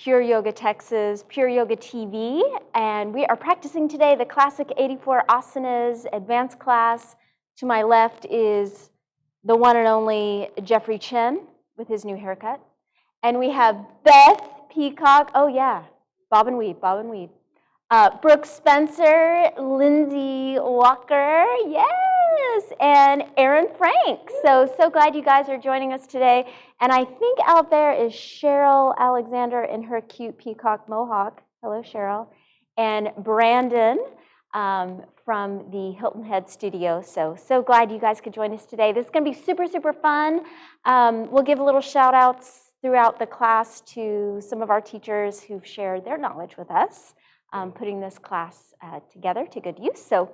Pure Yoga Texas, Pure Yoga TV, and we are practicing today the classic 84 asanas advanced class. To my left is the one and only Jeffrey Chen with his new haircut. And we have Beth Peacock, oh yeah, bob and weave, bob and weave. Brooke Spencer, Lindsay Walker, yes, and Aaron Frank. So glad you guys are joining us today. And I think out there is Cheryl Alexander in her cute peacock mohawk. Hello, Cheryl. And Brandon from the Hilton Head studio. So glad you guys could join us today. This is going to be super, super fun. We'll give a little shout outs throughout the class to some of our teachers who've shared their knowledge with us. Putting this class together to good use. So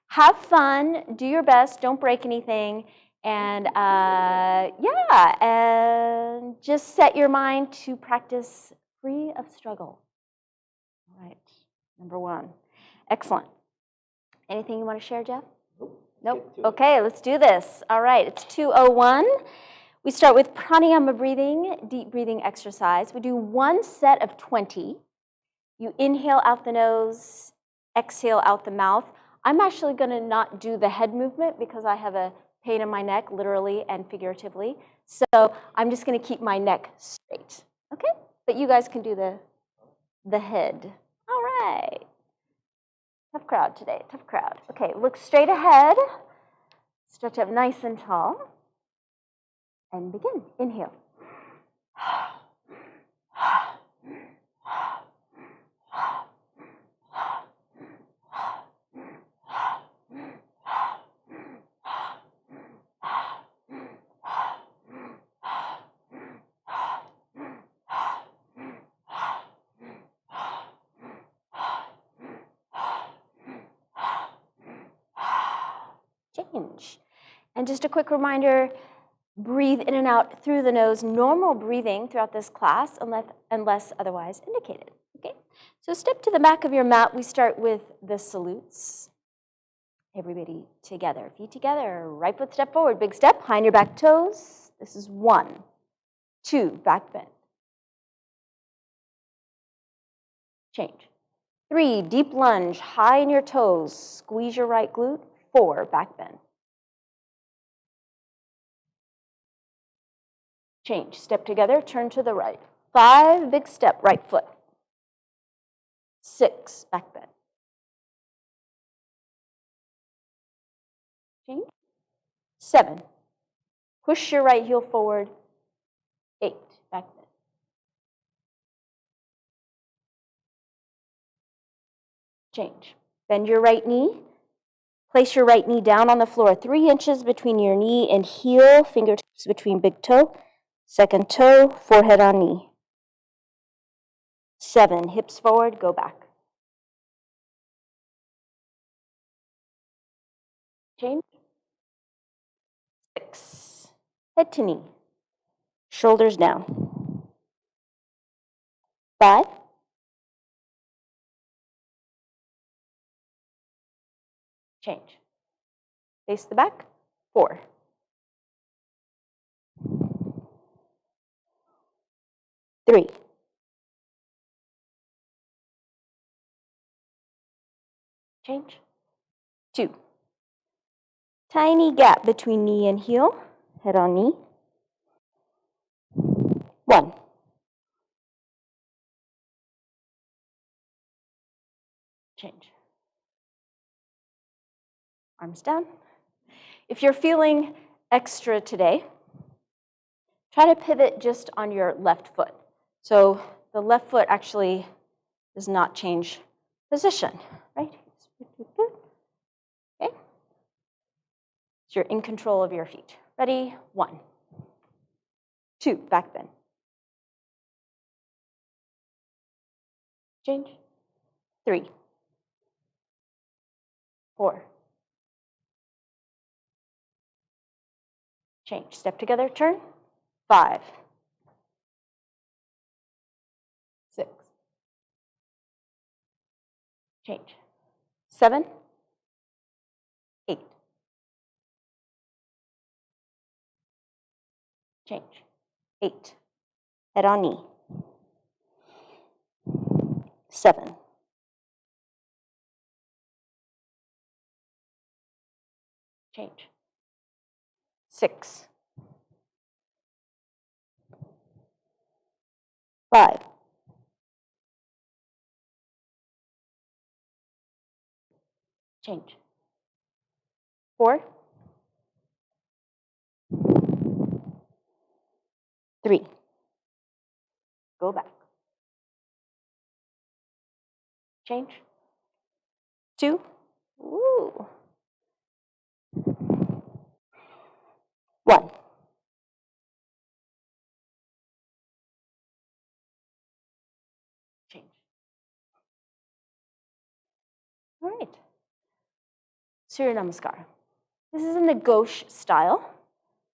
have fun, do your best, don't break anything, and yeah, and just set your mind to practice free of struggle. All right, number one. Excellent. Anything you want to share, Jeff? Nope. Okay, let's do this. All right, it's 2:01. We start with pranayama breathing, deep breathing exercise. We do one set of 20. You inhale out the nose, exhale out the mouth. I'm actually going to not do the head movement because I have a pain in my neck, literally and figuratively. So I'm just going to keep my neck straight, okay? But you guys can do the head. All right. Tough crowd today, tough crowd. Okay, look straight ahead. Stretch up nice and tall. And begin. Inhale. Change. And just a quick reminder, breathe in and out through the nose, normal breathing throughout this class unless otherwise indicated. Okay? So step to the back of your mat. We start with the salutes. Everybody together, feet together, right foot step forward, big step, high on your back toes. This is 1, 2, back bend. Change. 3, deep lunge, high in your toes, squeeze your right glute. 4, back bend. Change, step together, turn to the right. 5, big step, right foot. 6, back bend. Change. 7, push your right heel forward. 8, back bend. Change. Bend your right knee. Place your right knee down on the floor, 3 inches between your knee and heel, fingertips between big toe, second toe, forehead on knee. 7, hips forward, go back. Change. 6, head to knee, shoulders down. 5, change. Face the back, 4. 3. Change. 2. Tiny gap between knee and heel, head on knee. 1. Change. Arms down. If you're feeling extra today, try to pivot just on your left foot. So the left foot actually does not change position, right? Okay. So you're in control of your feet. Ready? 1, 2, back bend. Change. 3, 4. Change. Step together, turn. 5, 6. Change. 7, 8. Change. 8. Head on knee. 7. Change. 6. 5. Change. 4. 3. Go back. Change. 2. Woo. 1. Change. All right. Surya Namaskar. This is in the gauche style.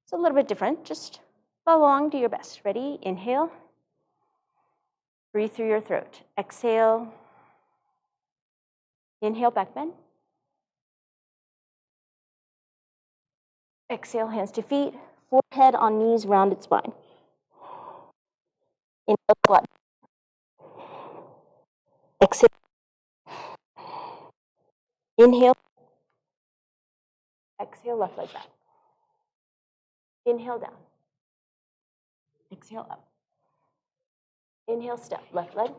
It's a little bit different. Just follow along, do your best. Ready? Inhale. Breathe through your throat. Exhale. Inhale, back bend. Exhale, hands to feet. Forehead on knees, rounded spine. Inhale, squat. Exhale. Inhale. Exhale, left leg back. Inhale, down. Exhale, up. Inhale, step, left leg.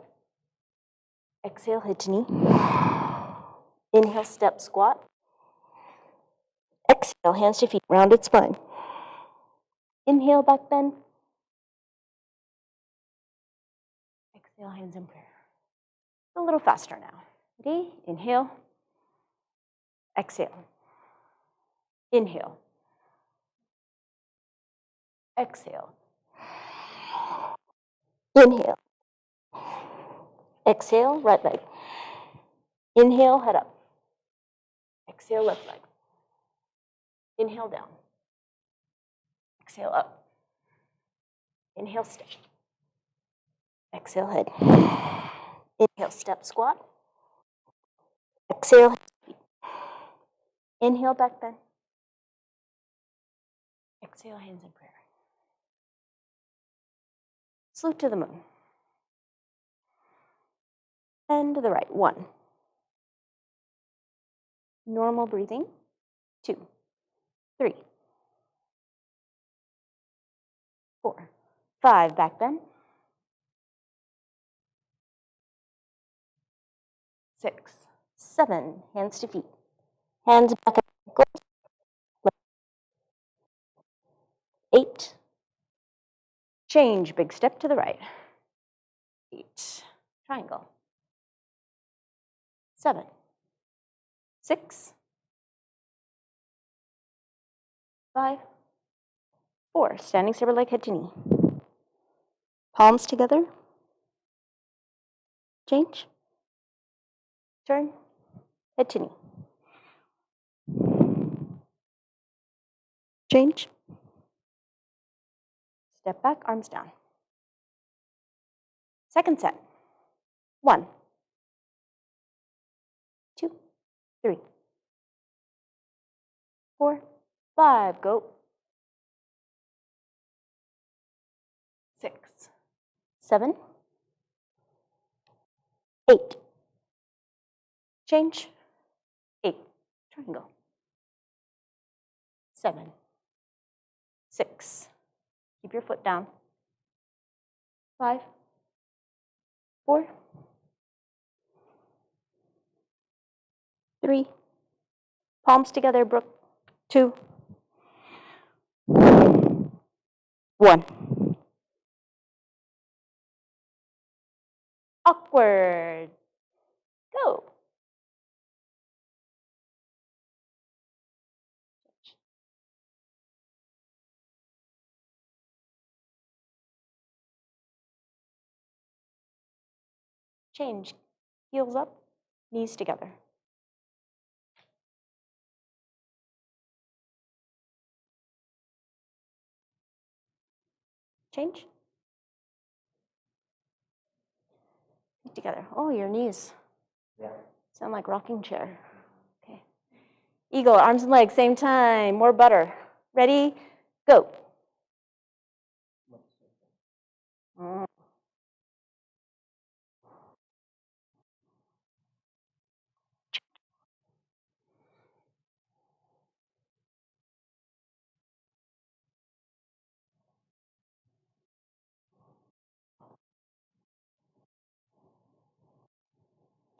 Exhale, hit to knee. Inhale, step, squat. Exhale, hands to feet, rounded spine. Inhale, back bend. Exhale, hands in prayer. A little faster now. Ready? Inhale. Exhale. Inhale. Exhale. Inhale. Exhale, right leg. Inhale, head up. Exhale, left leg. Inhale, down. Exhale, up. Inhale, step. Exhale, head. Inhale, step, squat. Exhale, feet. Inhale, back bend. Exhale, hands in prayer. Salute to the moon. And to the right. 1. Normal breathing. 2. 3. 4. 5. Back bend. 6. 7. Hands to feet. Hands back at ankles. 8. Change. Big step to the right. 8. Triangle. 7. 6. 5. 4. Standing saber leg, head to knee. Palms together. Change. Turn. Head to knee. Change. Step back, arms down. Second set. 1. 2. 3. 4. 5. Go. 6. 7. 8. Change. 8. Triangle. 7. 6. Keep your foot down. 5. 4. 3. Palms together, Brooke. 2. 1. Awkward. Go. Change. Heels up, knees together. Change. Feet together. Oh, your knees. Yeah. Sound like rocking chair. Okay. Eagle, arms and legs, same time. More butter. Ready? Go.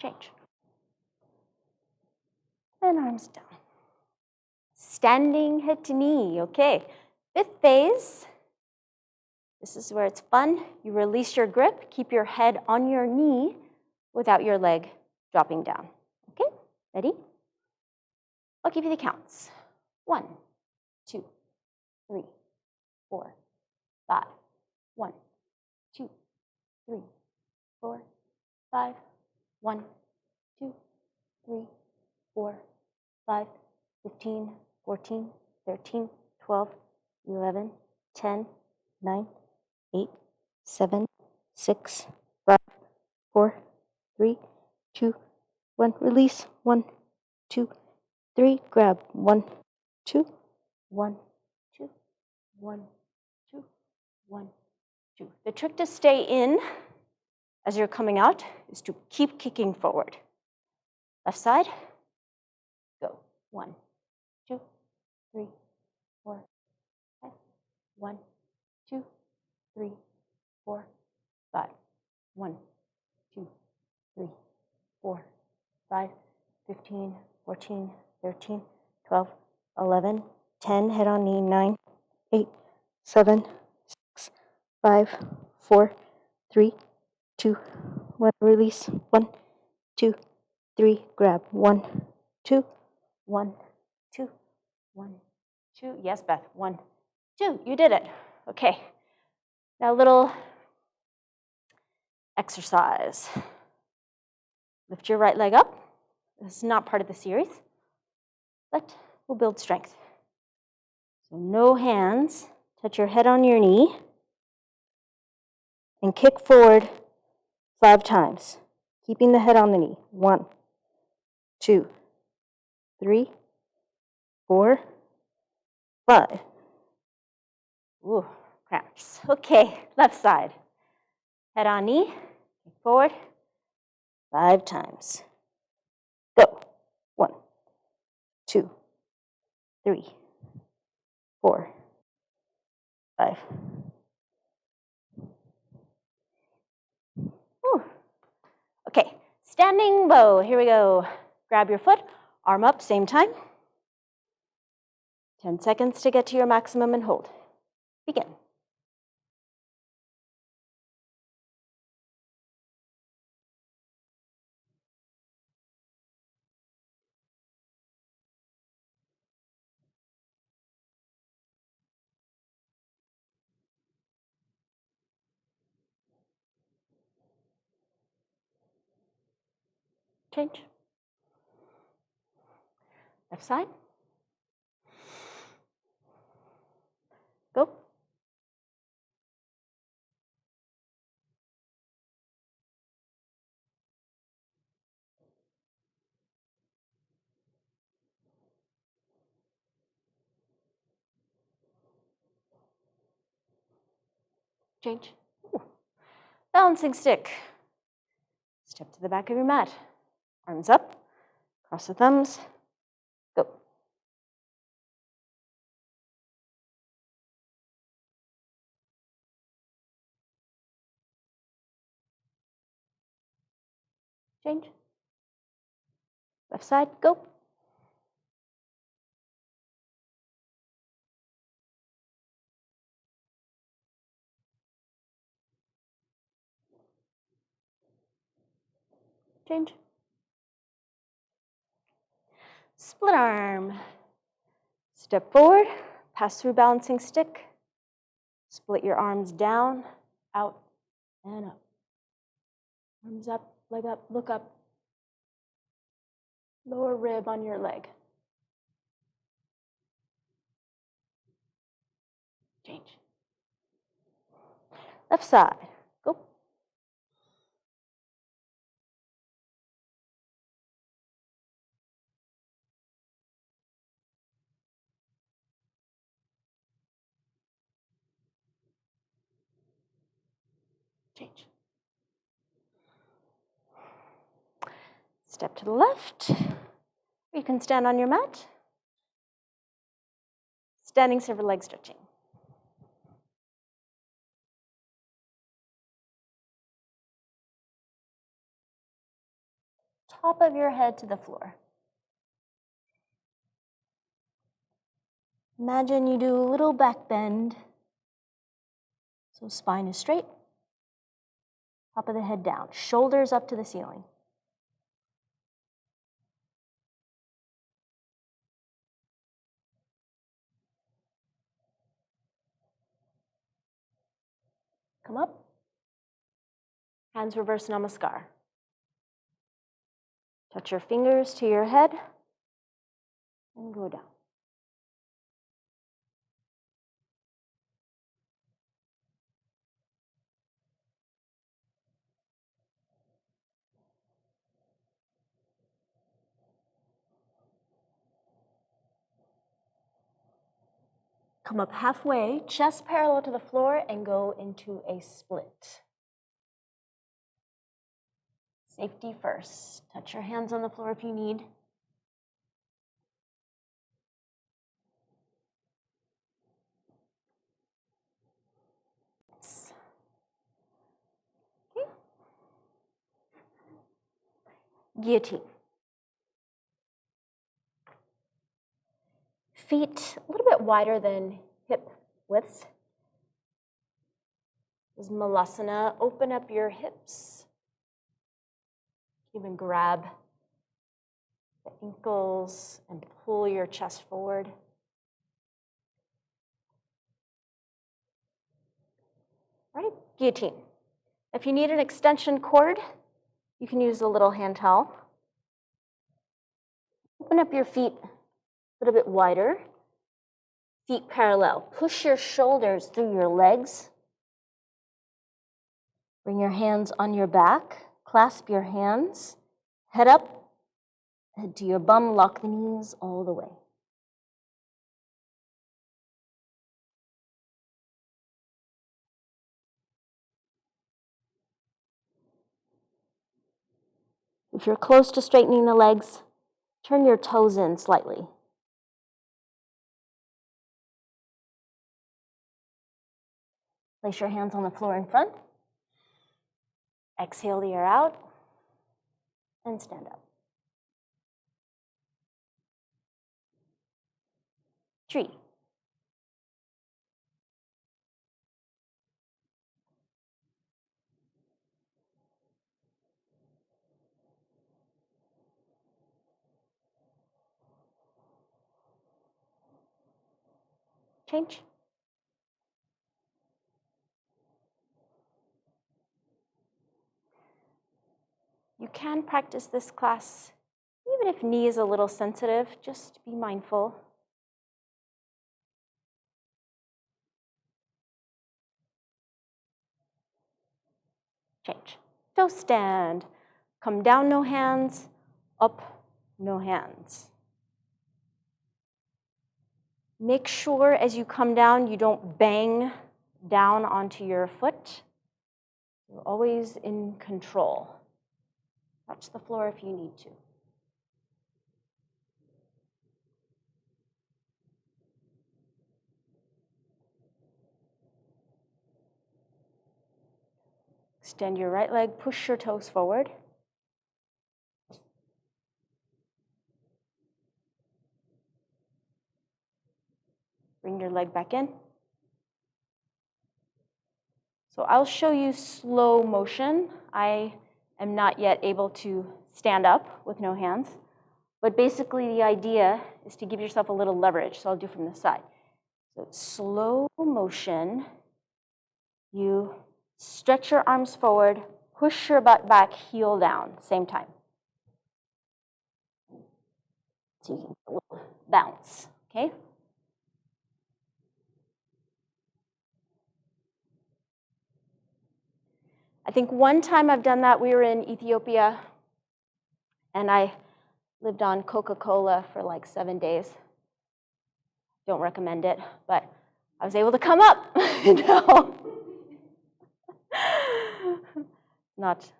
Change. And arms down. Standing head to knee, okay. Fifth phase, this is where it's fun. You release your grip, keep your head on your knee without your leg dropping down. Okay, ready? I'll give you the counts. 1, 2, 3, 4, 5. 1, 2, 3, 4, 5. 1, 2, 3, 4, 5, 15, 14, 13, 12, 11, 10, 9, 8, 7, 6, 5, 4, 3, 2, 1. Release. 1, 2, 3. Grab. 1, 2, 1, 2, 1, 2, 1, 2. The trick to stay in as you're coming out is to keep kicking forward. Left side. Go. 1, 2, 3, 4, 5. 1, 2, 3, 4, 5. 1, 2, 3, 4, 5, 15, 14, 13, 12, 11, 10. Head on knee. 9, 8, 7, 6, 5, 4, 3, 2, 1. Release. 1, 2, 3. Grab. 1, 2, 1, 2, 1, 2. Yes, Beth. 1, 2. You did it. Okay. Now a little exercise. Lift your right leg up. This is not part of the series, but we'll build strength. So no hands. Touch your head on your knee and kick forward 5 times, keeping the head on the knee. 1, 2, 3, 4, 5. Ooh, cramps. Okay, left side. Head on knee, kick forward 5 times. Go. 1, 2, 3, 4, 5. Ooh. Okay, standing bow. Here we go. Grab your foot, arm up, same time. 10 seconds to get to your maximum and hold. Begin. Change. Left side. Go. Change. Ooh. Balancing stick. Step to the back of your mat. Arms up. Cross the thumbs. Go. Change. Left side. Go. Change. Split arm. Step forward. Pass through balancing stick. Split your arms down, out, and up. Arms up, leg up, look up. Lower rib on your leg. Change. Left side. Go. Change. Step to the left. You can stand on your mat. Standing several leg stretching. top of your head to the floor. Imagine you do a little back bend. So spine is straight, top of the head down, shoulders up to the ceiling. Come up. Hands reverse namaskar. Touch your fingers to your head and go down. Come up halfway, chest parallel to the floor, and go into a split. Safety first. Touch your hands on the floor if you need. Okay. Guillotine. Feet a little bit wider than hip width. This is Malasana. Open up your hips. Even grab the ankles and pull your chest forward. All right, guillotine. If you need an extension cord, you can use a little hand towel. Open up your feet a little bit wider. Feet parallel. Push your shoulders through your legs. Bring your hands on your back. Clasp your hands. Head up. Head to your bum. Lock the knees all the way. If you're close to straightening the legs, turn your toes in slightly. Place your hands on the floor in front. Exhale the air out and stand up. Tree. Change. You can practice this class even if knee is a little sensitive. Just be mindful. Change. Toe stand. Come down, no hands. Up, no hands. Make sure as you come down, you don't bang down onto your foot. You're always in control. Touch the floor if you need to. Extend your right leg, push your toes forward. Bring your leg back in. So I'll show you slow motion. I am not yet able to stand up with no hands, but basically the idea is to give yourself a little leverage. So I'll do from the side. So slow motion, you stretch your arms forward, push your butt back, heel down, same time. So you can get a little bounce, okay? I think one time I've done that, we were in Ethiopia, and I lived on Coca-Cola for like 7 days. Don't recommend it, but I was able to come up, you know. Not,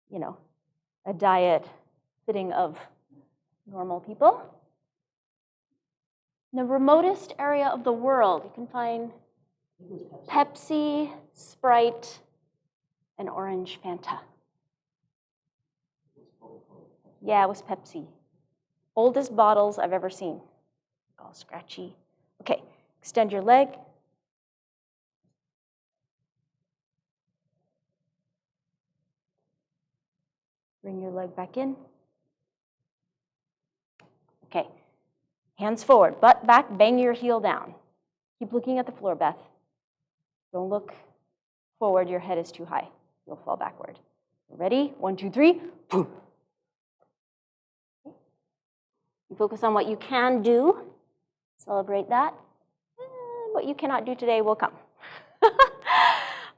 you know, a diet fitting of normal people. In the remotest area of the world, you can find Pepsi, Sprite, and orange Fanta. Yeah, it was Pepsi. Oldest bottles I've ever seen. All scratchy. Okay, extend your leg. Bring your leg back in. Okay, hands forward, butt back, bang your heel down. Keep looking at the floor, Beth. Don't look forward, your head is too high. You'll fall backward. Ready? 1, 2, 3. Boom. You focus on what you can do. Celebrate that. And what you cannot do today will come.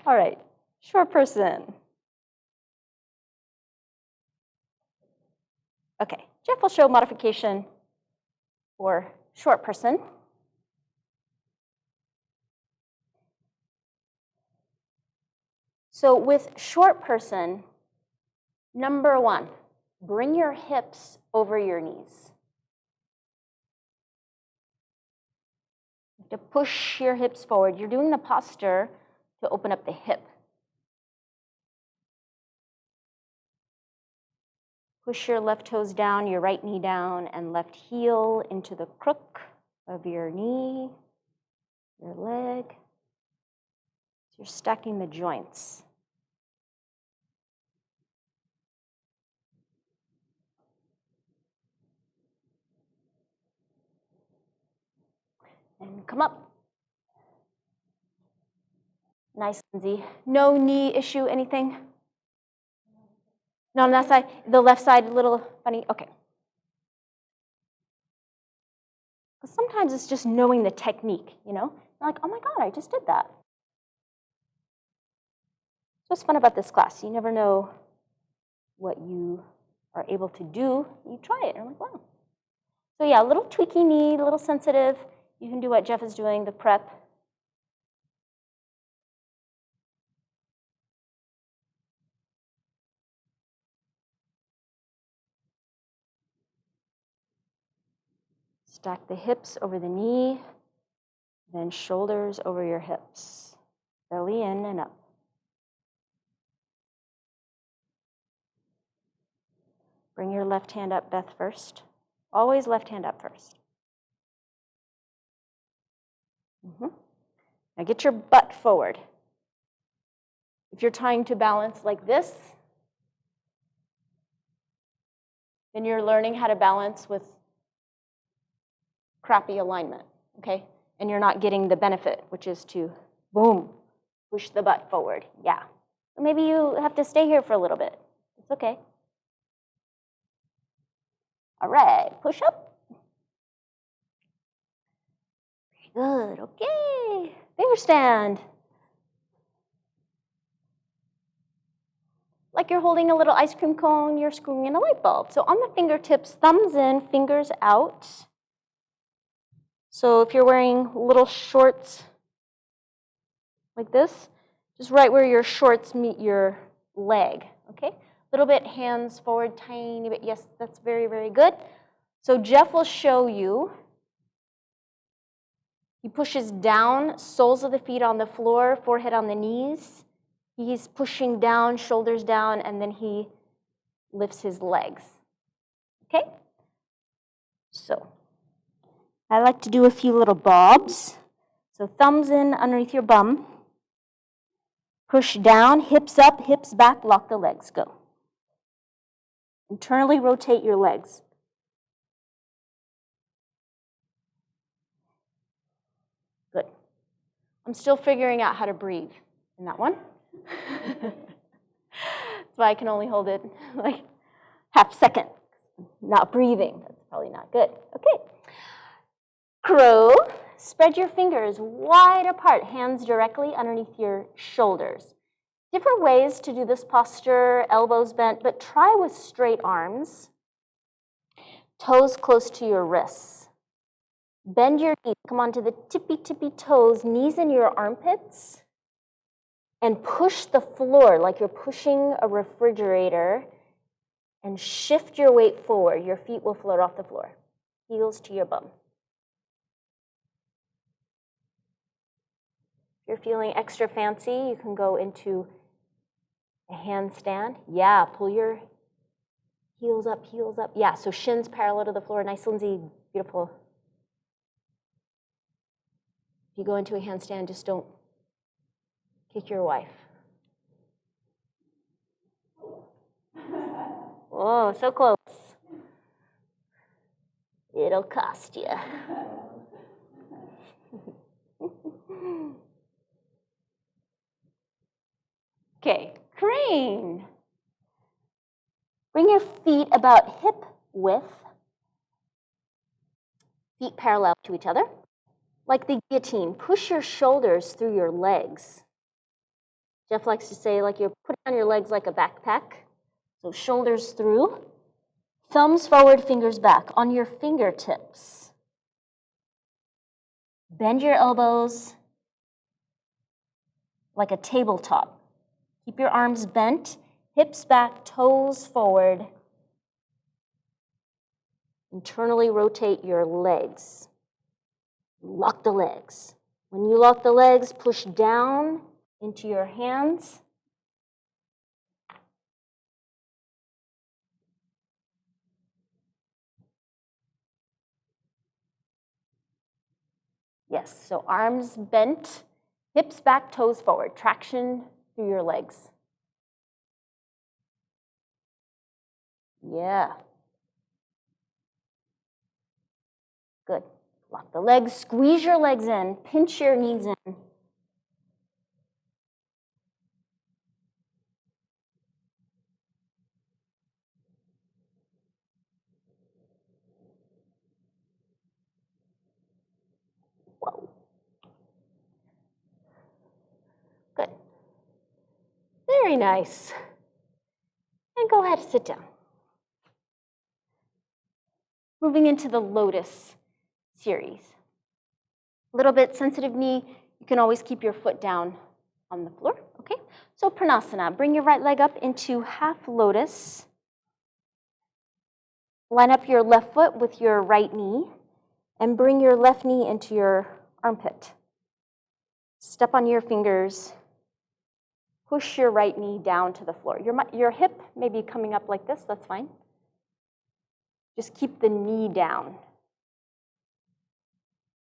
All right, short person. Okay, Jeff will show modification for short person. So with short person, number 1, bring your hips over your knees. You have to push your hips forward. You're doing the posture to open up the hip. Push your left toes down, your right knee down, and left heel into the crook of your knee, your leg. So you're stacking the joints. And come up. Nice, Lindsay. No knee issue, anything? No, on that side? The left side, a little funny? Okay. Sometimes it's just knowing the technique, you know? You're like, oh my God, I just did that. So what's fun about this class? You never know what you are able to do. You try it, and you're like, wow. So yeah, a little tweaky knee, a little sensitive. You can do what Jeff is doing, the prep. Stack the hips over the knee, then shoulders over your hips. Belly in and up. Bring your left hand up, Beth, first. Always left hand up first. Now get your butt forward. If you're trying to balance like this, then you're learning how to balance with crappy alignment, okay? And you're not getting the benefit, which is to, boom, push the butt forward. Yeah. Maybe you have to stay here for a little bit. It's okay. All right, push up. Very good, okay. Finger stand. Like you're holding a little ice cream cone, you're screwing in a light bulb. So on the fingertips, thumbs in, fingers out. So if you're wearing little shorts like this, just right where your shorts meet your leg, okay? A little bit hands forward, tiny bit. Yes, that's very, very good. So Jeff will show you. He pushes down, soles of the feet on the floor, forehead on the knees. He's pushing down, shoulders down, and then he lifts his legs, okay? So I like to do a few little bobs. So thumbs in underneath your bum. Push down, hips up, hips back, lock the legs, go. Internally rotate your legs. Good. I'm still figuring out how to breathe in that one. That's why I can only hold it like half second. Not breathing, that's probably not good. Okay. Crow, spread your fingers wide apart, hands directly underneath your shoulders. Different ways to do this posture, elbows bent, but try with straight arms. Toes close to your wrists. Bend your knees, come onto the tippy toes, knees in your armpits, and push the floor like you're pushing a refrigerator, and shift your weight forward. Your feet will float off the floor. Heels to your bum. If you're feeling extra fancy, you can go into a handstand. Yeah, pull your Heels up, heels up. Yeah, so shins parallel to the floor. Nice, Lindsay. Beautiful. If you go into a handstand, just don't kick your wife. Oh, so close. It'll cost you. Okay, crane. Bring your feet about hip width. Feet parallel to each other. Like the guillotine, push your shoulders through your legs. Jeff likes to say, like you're putting on your legs like a backpack. So shoulders through. Thumbs forward, fingers back. On your fingertips. Bend your elbows like a tabletop. Keep your arms bent, hips back, toes forward. Internally rotate your legs. Lock the legs. When you lock the legs, push down into your hands. Yes, so arms bent, hips back, toes forward. Traction through your legs. Yeah. Good. Lock the legs, squeeze your legs in, pinch your knees in. Whoa. Good. Very nice. And go ahead and sit down. Moving into the lotus series. A little bit sensitive knee, you can always keep your foot down on the floor, okay? So pranasana, bring your right leg up into half lotus. Line up your left foot with your right knee and bring your left knee into your armpit. Step on your fingers. Push your right knee down to the floor. Your hip may be coming up like this, that's fine. Just keep the knee down.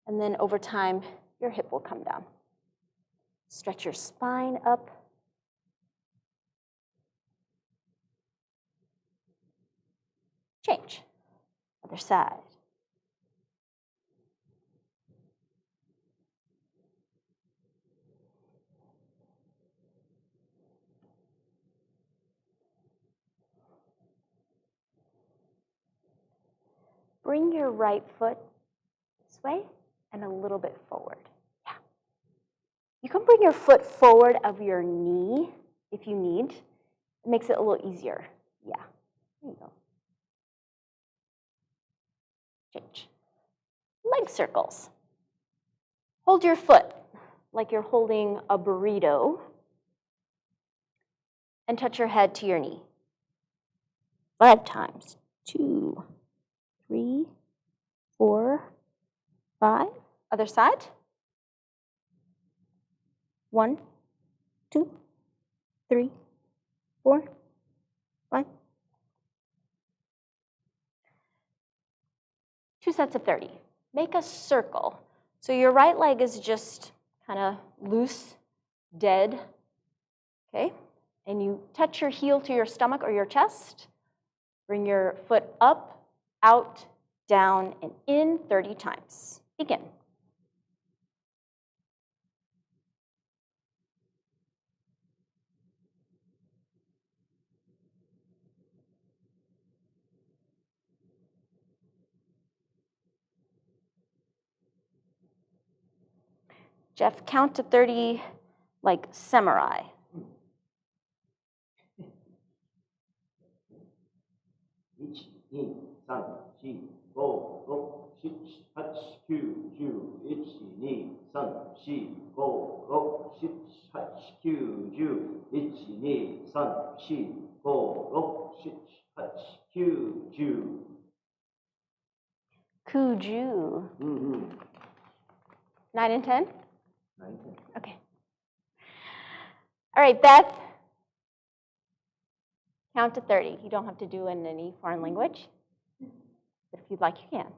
And then over time, your hip will come down. Stretch your spine up. Change. Other side. Bring your right foot this way and a little bit forward. Yeah. You can bring your foot forward of your knee if you need. It makes it a little easier. Yeah. There you go. Change. Leg circles. Hold your foot like you're holding a burrito and touch your head to your knee. 5 times. 2, 3, 4, 5. Other side. 1, 2, 3, 4, 5. 2 sets of 30. Make a circle. So your right leg is just kind of loose, dead, okay? And you touch your heel to your stomach or your chest. Bring your foot up, out, down, and in 30 times. Begin. Jeff, count to 30 like samurai. 1、2、3、4、5、6、7、8、9、10、1、2、3、4、5、6、7、8、9、10、1、2、3、4、5、6、7、8、9、10。Kuju. 9 and 10? 9、10。Okay. All right, Beth. Count to 30. You don't have to do it in any foreign language. But if you'd like, you can.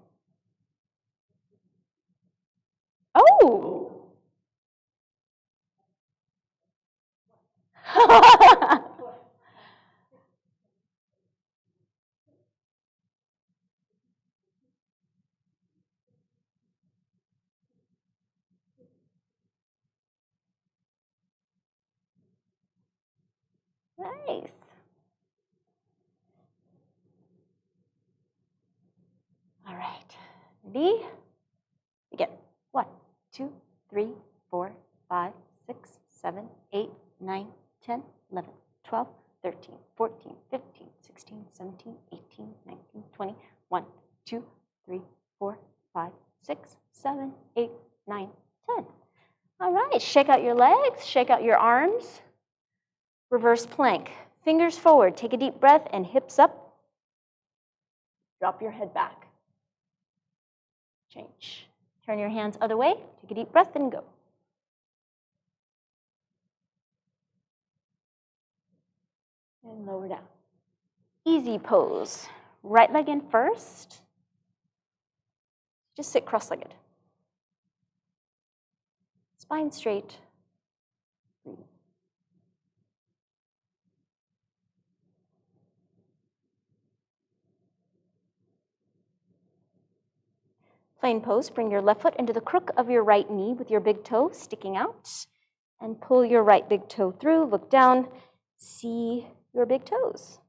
Oh! Nice. All right. Ready? Begin. 1, 2, 3, 4, 5, 6, 7, 8, 9, 10, 11, 12, 13, 14, 15, 16, 17, 18, 19, 20. 1, 2, 3, 4, 5, 6, 7, 8, 9, 10. All right. Shake out your legs. Shake out your arms. Reverse plank. Fingers forward. Take a deep breath and hips up. Drop your head back. Change. Turn your hands other way. Take a deep breath and go. And lower down. Easy pose. Right leg in first. Just sit cross-legged. Spine straight. Breathe. Plain pose. Bring your left foot into the crook of your right knee with your big toe sticking out. And pull your right big toe through. Look down. See your big toes.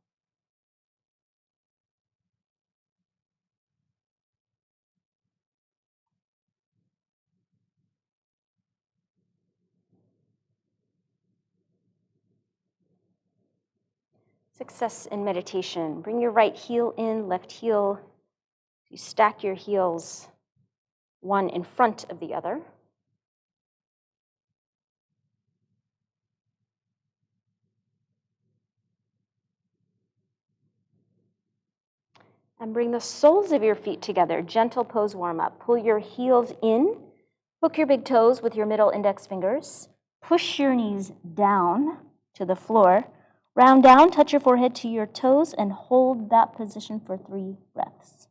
Success in meditation. Bring your right heel in, left heel. You stack your heels one in front of the other. And bring the soles of your feet together. Gentle pose warm up. Pull your heels in. Hook your big toes with your middle index fingers. Push your knees down to the floor. Round down, touch your forehead to your toes, and hold that position for 3 breaths.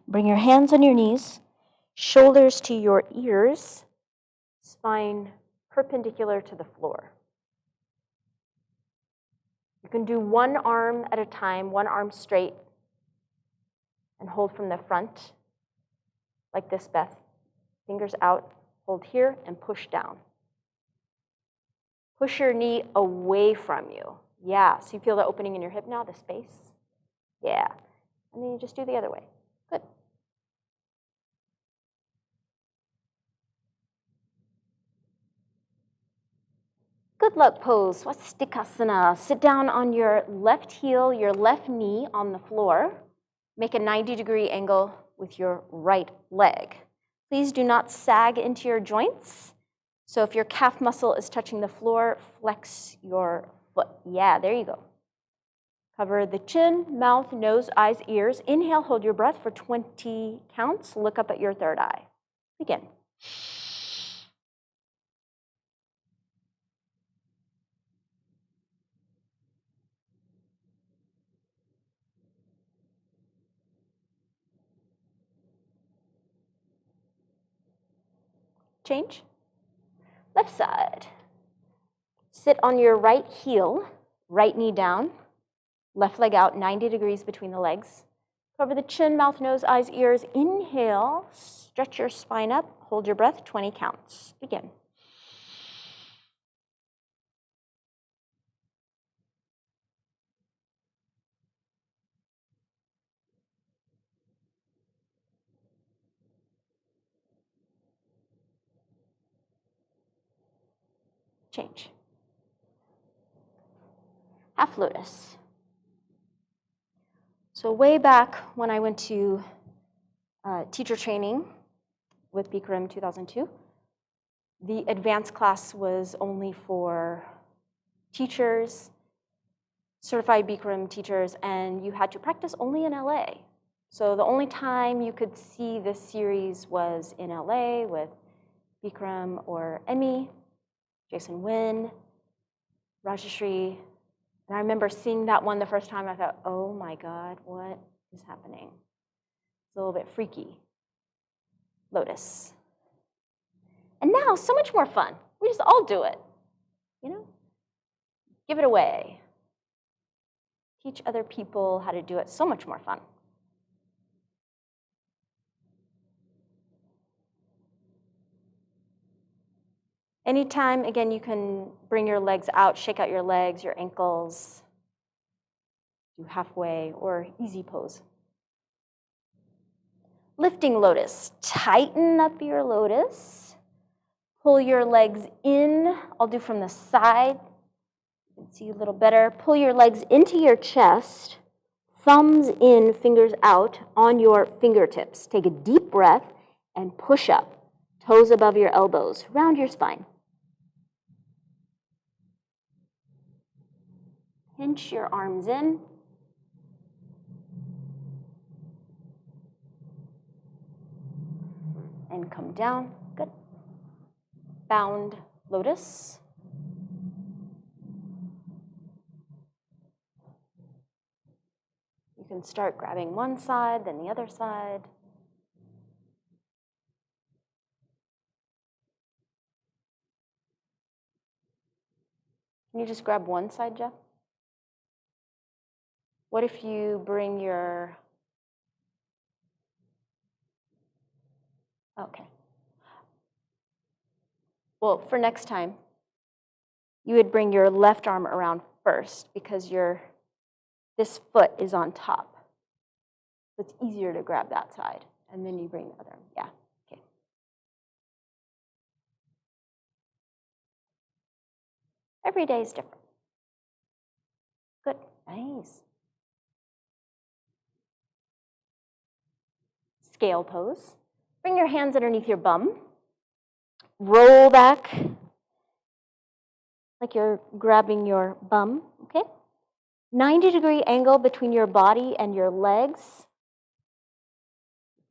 Bring your hands on your knees, shoulders to your ears, spine perpendicular to the floor. You can do one arm at a time, one arm straight, and hold from the front, like this, Beth. Fingers out, hold here, and push down. Push your knee away from you. Yeah, so you feel the opening in your hip now, the space? Yeah. And then you just do the other way. Good. Good luck pose, Swastikasana. Sit down on your left heel, your left knee on the floor. Make a 90-degree angle with your right leg. Please do not sag into your joints. So if your calf muscle is touching the floor, flex your foot. Yeah, there you go. Cover the chin, mouth, nose, eyes, ears. Inhale, hold your breath for 20 counts. Look up at your third eye. Begin. Change. Left side. Sit on your right heel, right knee down, left leg out, 90 degrees between the legs. Cover the chin, mouth, nose, eyes, ears. Inhale, stretch your spine up, hold your breath, 20 counts. Begin. Change. Half lotus. So way back when I went to teacher training with Bikram 2002, the advanced class was only for teachers, certified Bikram teachers, and you had to practice only in LA. So the only time you could see this series was in LA with Bikram or Emmy, Jason Wynn, Rajashree. And I remember seeing that one the first time. I thought, oh my God, what is happening? It's a little bit freaky. Lotus. And now, so much more fun. We just all do it, you know? Give it away. Teach other people how to do it. So much more fun. Anytime, again, you can bring your legs out, shake out your legs, your ankles, do halfway or easy pose. Lifting lotus. Tighten up your lotus. Pull your legs in. I'll do from the side. You can see a little better. Pull your legs into your chest. Thumbs in, fingers out on your fingertips. Take a deep breath and push up. Toes above your elbows. Round your spine. Pinch your arms in. And come down. Good. Bound lotus. You can start grabbing one side, then the other side. Can you just grab one side, Jeff? What if you bring your, okay. Well, for next time, you would bring your left arm around first because this foot is on top. So it's easier to grab that side. And then you bring the other arm. Yeah, okay. Every day is different. Good, nice. Scale pose. Bring your hands underneath your bum. Roll back like you're grabbing your bum, okay? 90-degree angle between your body and your legs.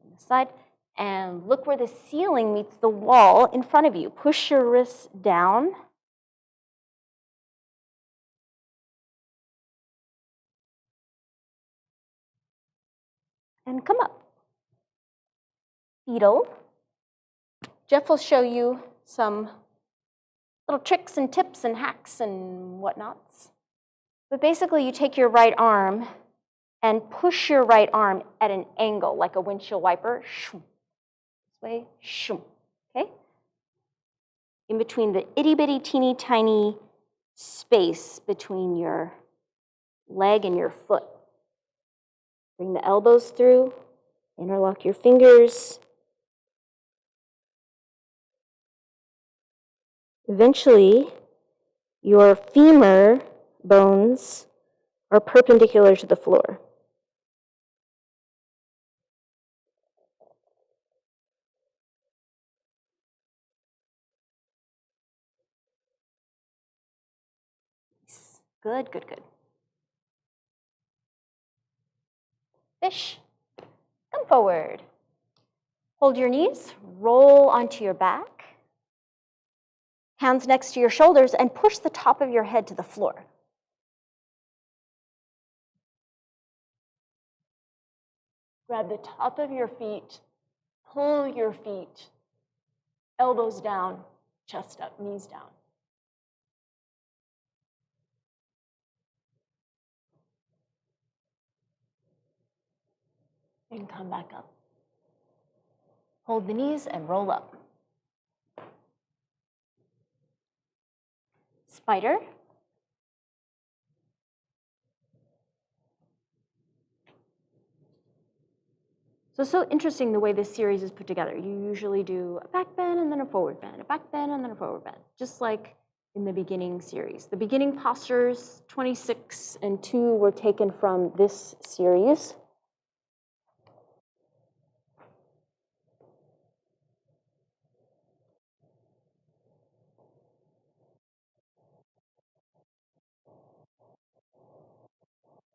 On the side. And look where the ceiling meets the wall in front of you. Push your wrists down. And come up. Fetal. Jeff will show you some little tricks and tips and hacks and whatnots. But basically, you take your right arm and push your right arm at an angle, like a windshield wiper. This way, okay? In between the itty-bitty, teeny, tiny space between your leg and your foot. Bring the elbows through, interlock your fingers. Eventually, your femur bones are perpendicular to the floor. Good, good, good. Fish, come forward. Hold your knees, roll onto your back. Hands next to your shoulders and push the top of your head to the floor. Grab the top of your feet, pull your feet, elbows down, chest up, knees down. And come back up. Hold the knees and roll up. Spider. So interesting the way this series is put together. You usually do a back bend and then a forward bend, a back bend and then a forward bend, just like in the beginning series. The beginning postures, 26 and 2, were taken from this series.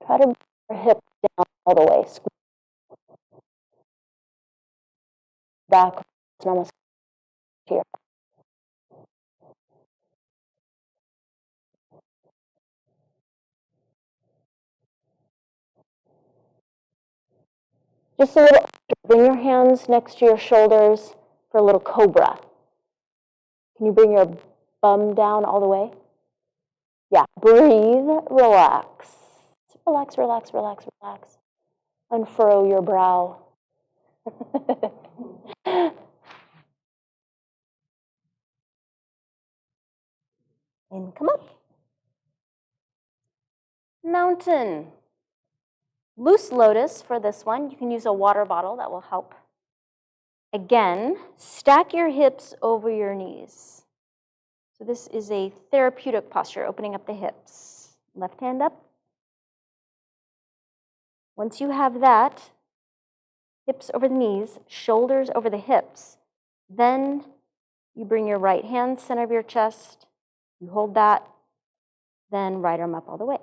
Try to bring your hips down all the way. back, almost here. Just a little, bring your hands next to your shoulders for a little cobra. Can you bring your bum down all the way? Yeah, breathe, relax. Relax, relax, relax, relax. Unfurrow your brow. And come up. Mountain. Loose lotus for this one. You can use a water bottle, that will help. Again, stack your hips over your knees. So this is a therapeutic posture, opening up the hips. Left hand up. Once you have that, hips over the knees, shoulders over the hips, then you bring your right hand center of your chest, you hold that, then right arm up all the way.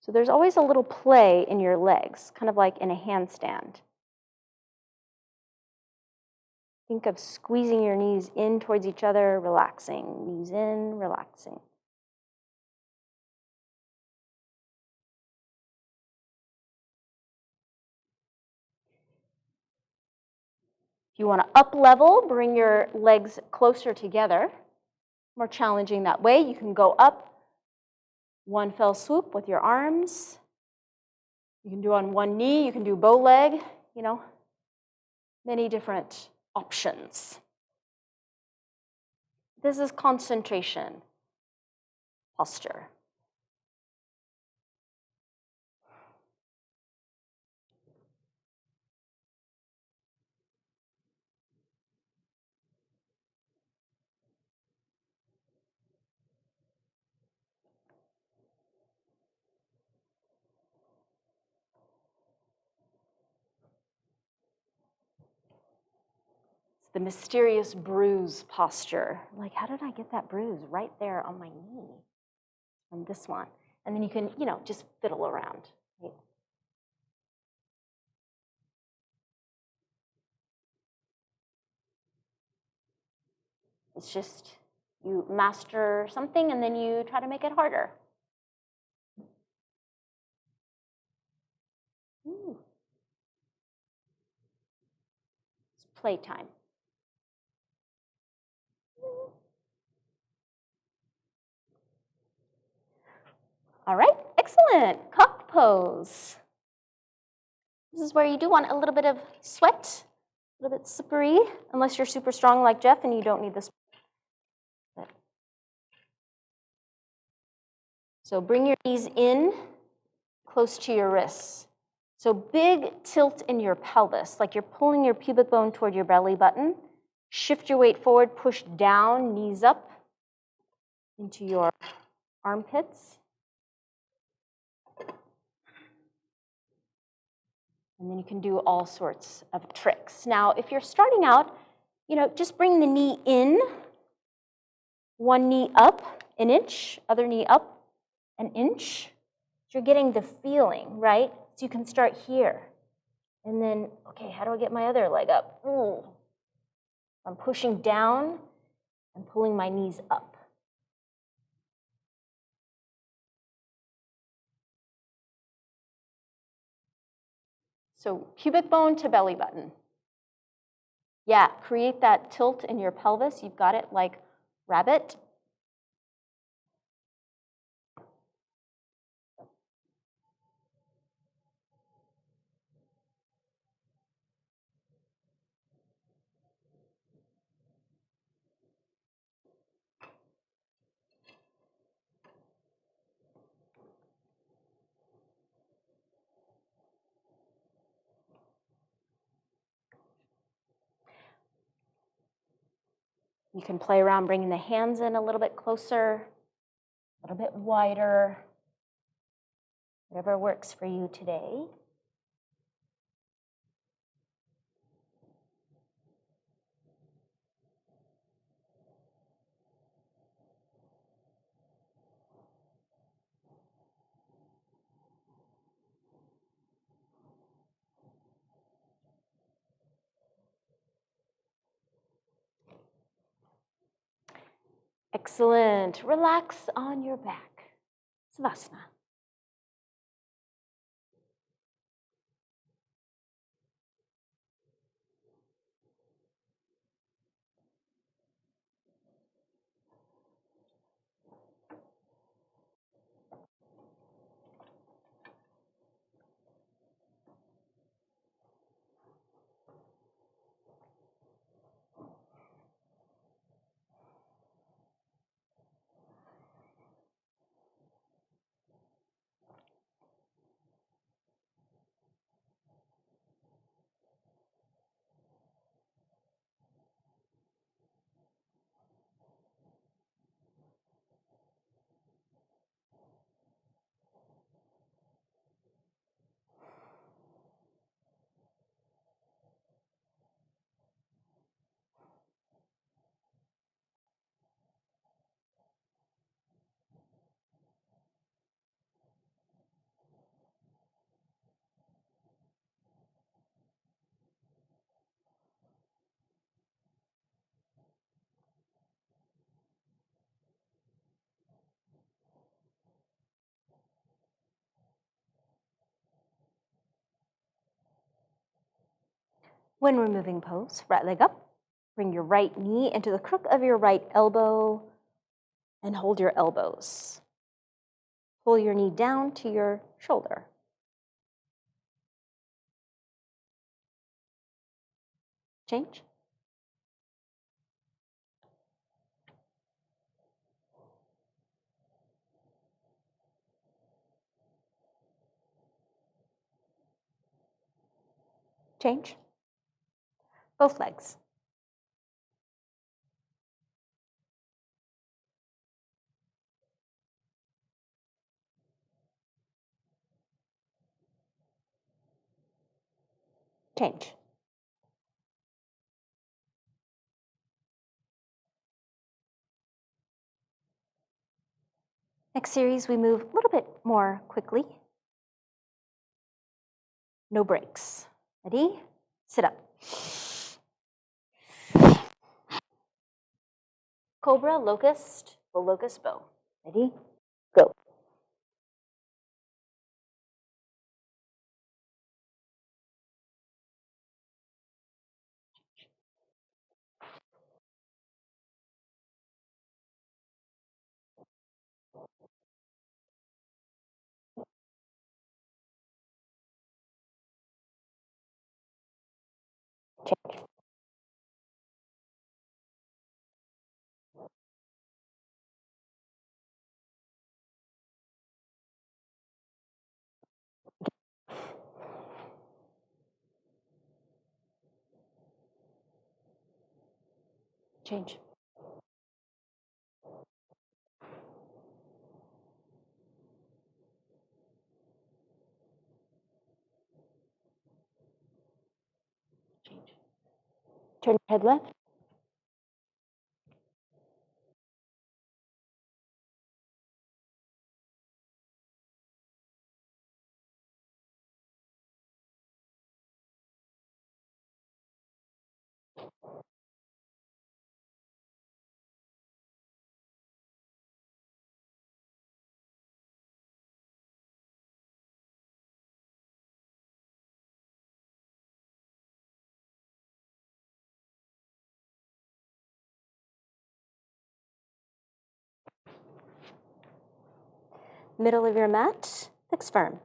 So there's always a little play in your legs, kind of like in a handstand. Think of squeezing your knees in towards each other, relaxing. Knees in, relaxing. If you want to up level, bring your legs closer together. More challenging that way. You can go up one fell swoop with your arms. You can do on one knee. You can do bow leg, many different options. This is concentration posture. The mysterious bruise posture. Like, how did I get that bruise right there on my knee? On this one. And then you can, just fiddle around. Right? It's just you master something and then you try to make it harder. Ooh. It's playtime. All right, excellent. Cock pose. This is where you do want a little bit of sweat, a little bit slippery, unless you're super strong like Jeff and you don't need this. So bring your knees in close to your wrists. So big tilt in your pelvis, like you're pulling your pubic bone toward your belly button. Shift your weight forward, push down, knees up into your armpits. And then you can do all sorts of tricks. Now, if you're starting out, just bring the knee in, one knee up an inch, other knee up an inch. So you're getting the feeling, right? So you can start here. And then, okay, how do I get my other leg up? Ooh. I'm pushing down and pulling my knees up. So pubic bone to belly button. Yeah, create that tilt in your pelvis. You've got it like rabbit. You can play around bringing the hands in a little bit closer, a little bit wider, whatever works for you today. Excellent. Relax on your back. Savasana. When removing pose, right leg up. Bring your right knee into the crook of your right elbow and hold your elbows. Pull your knee down to your shoulder. Change. Change. Both legs. Change. Next series, we move a little bit more quickly. No breaks. Ready? Sit up. Cobra, locust, the locust bow. Ready? Go. Change. Change. Change. Turn your head left. Middle of your mat, fix firm.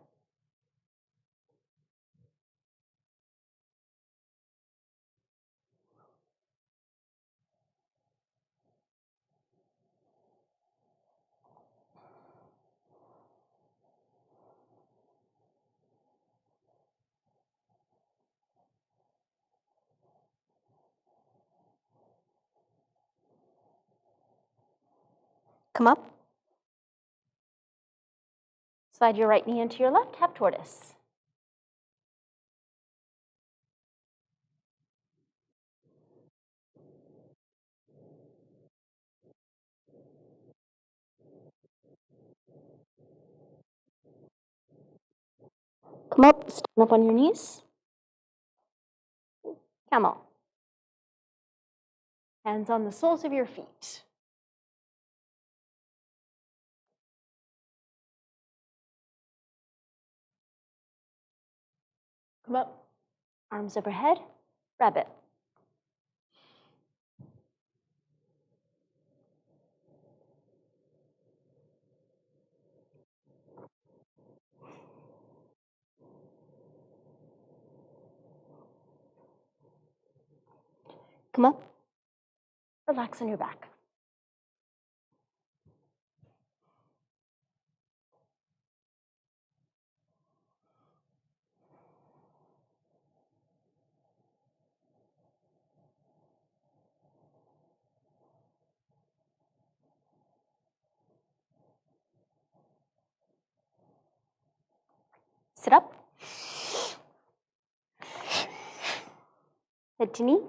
Come up. Slide your right knee into your left, half tortoise. Come up, stand up on your knees. Camel. Hands on the soles of your feet. Come up, arms overhead, rabbit. Come up, relax on your back. Sit up. Head to knee.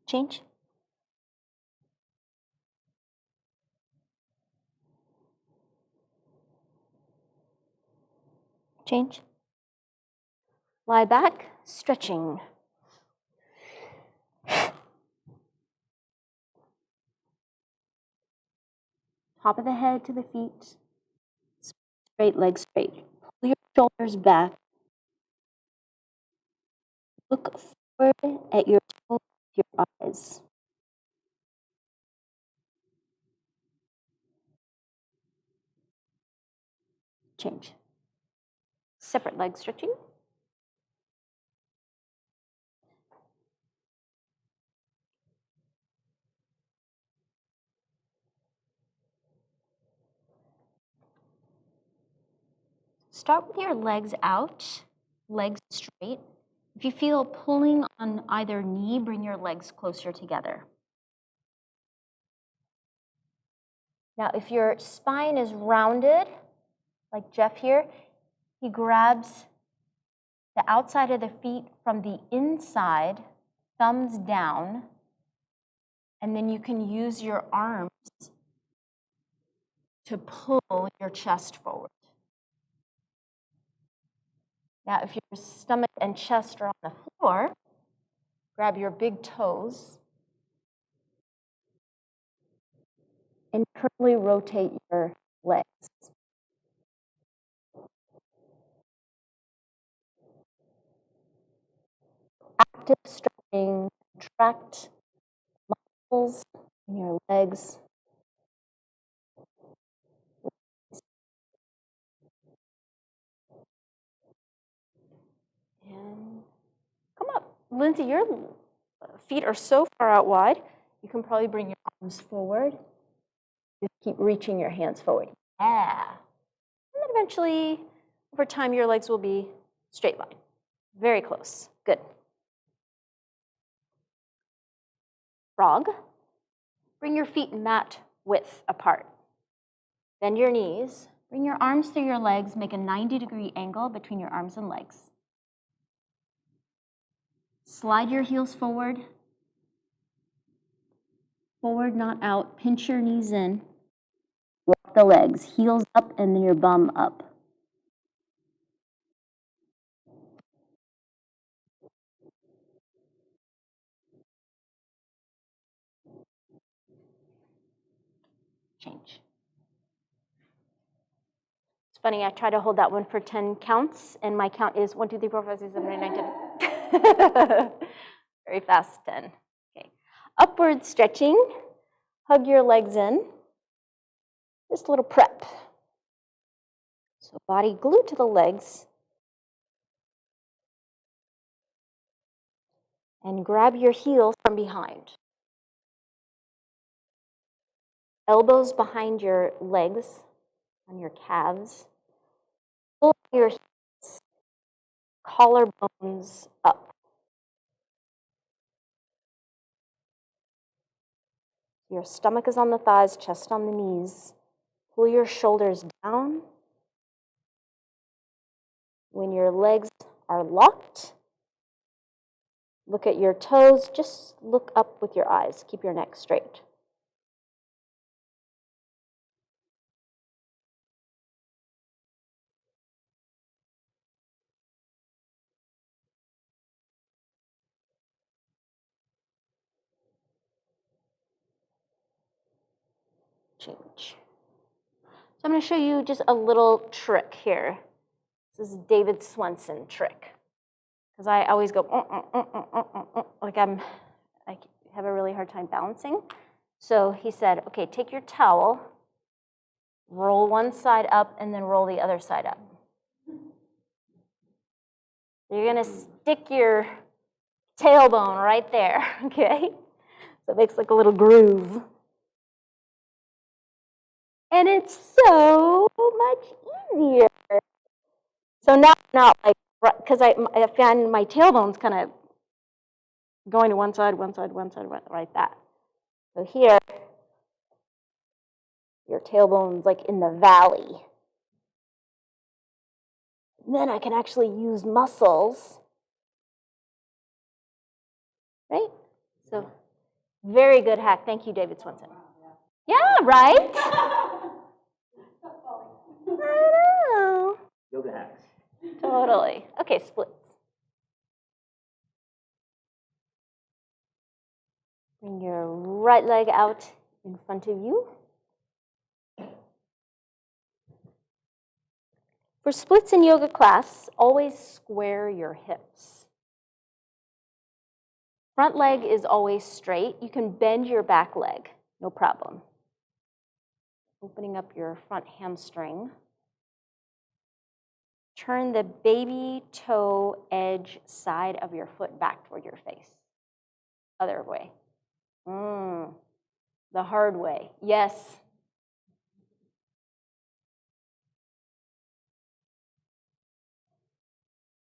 Change. Change. Lie back, stretching. Top of the head to the feet. Straight legs straight. Pull your shoulders back. Look forward at your toes with your eyes. Change. Separate leg stretching. Start with your legs out, legs straight. If you feel pulling on either knee, bring your legs closer together. Now, if your spine is rounded, like Jeff here, he grabs the outside of the feet from the inside, thumbs down, and then you can use your arms to pull your chest forward. Now, if your stomach and chest are on the floor, grab your big toes and internally rotate your legs. Active stretching, contract muscles in your legs. And come up. Lindsay, your feet are so far out wide, you can probably bring your arms forward. Just keep reaching your hands forward. Yeah. And then eventually, over time, your legs will be straight line. Very close. Good. Frog. Bring your feet mat width apart. Bend your knees. Bring your arms through your legs. Make a 90-degree angle between your arms and legs. Slide your heels forward. Forward, not out. Pinch your knees in. Walk the legs. Heels up and then your bum up. Change. It's funny, I try to hold that one for 10 counts, and my count is 1, 2, 3, 4, 5, 6, 7, 8, 9, 10. Very fast, 10. Okay. Upward stretching. Hug your legs in. Just a little prep. So body glued to the legs. And grab your heels from behind. Elbows behind your legs, on your calves. Pull your hips, collarbones up. Your stomach is on the thighs, chest on the knees. Pull your shoulders down. When your legs are locked, look at your toes. Just look up with your eyes. Keep your neck straight. change. So I'm going to show you just a little trick here. This is David Swenson trick. Because I always go, like I have a really hard time balancing. So he said, okay, take your towel, roll one side up, and then roll the other side up. You're going to stick your tailbone right there, okay? So it makes like a little groove. And it's so much easier. So now, not like, because I find my tailbone's kind of going to one side, right that. So here, your tailbone's like in the valley. And then I can actually use muscles, right? So very good hack. Thank you, David Swenson. Yeah, right? I know. Yoga hacks. Totally. Okay, splits. Bring your right leg out in front of you. For splits in yoga class, always square your hips. Front leg is always straight. You can bend your back leg, no problem. Opening up your front hamstring. Turn the baby toe edge side of your foot back toward your face. Other way. The hard way. Yes.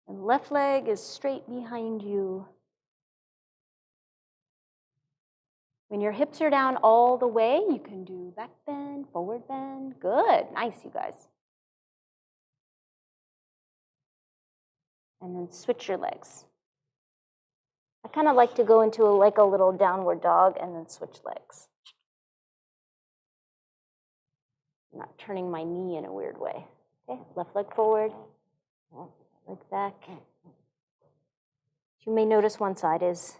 And left leg is straight behind you. When your hips are down all the way, you can do back bend, forward bend. Good. Nice, you guys. And then switch your legs. I kind of like to go into like a little downward dog and then switch legs. I'm not turning my knee in a weird way. Okay, left leg forward, leg back. You may notice one side is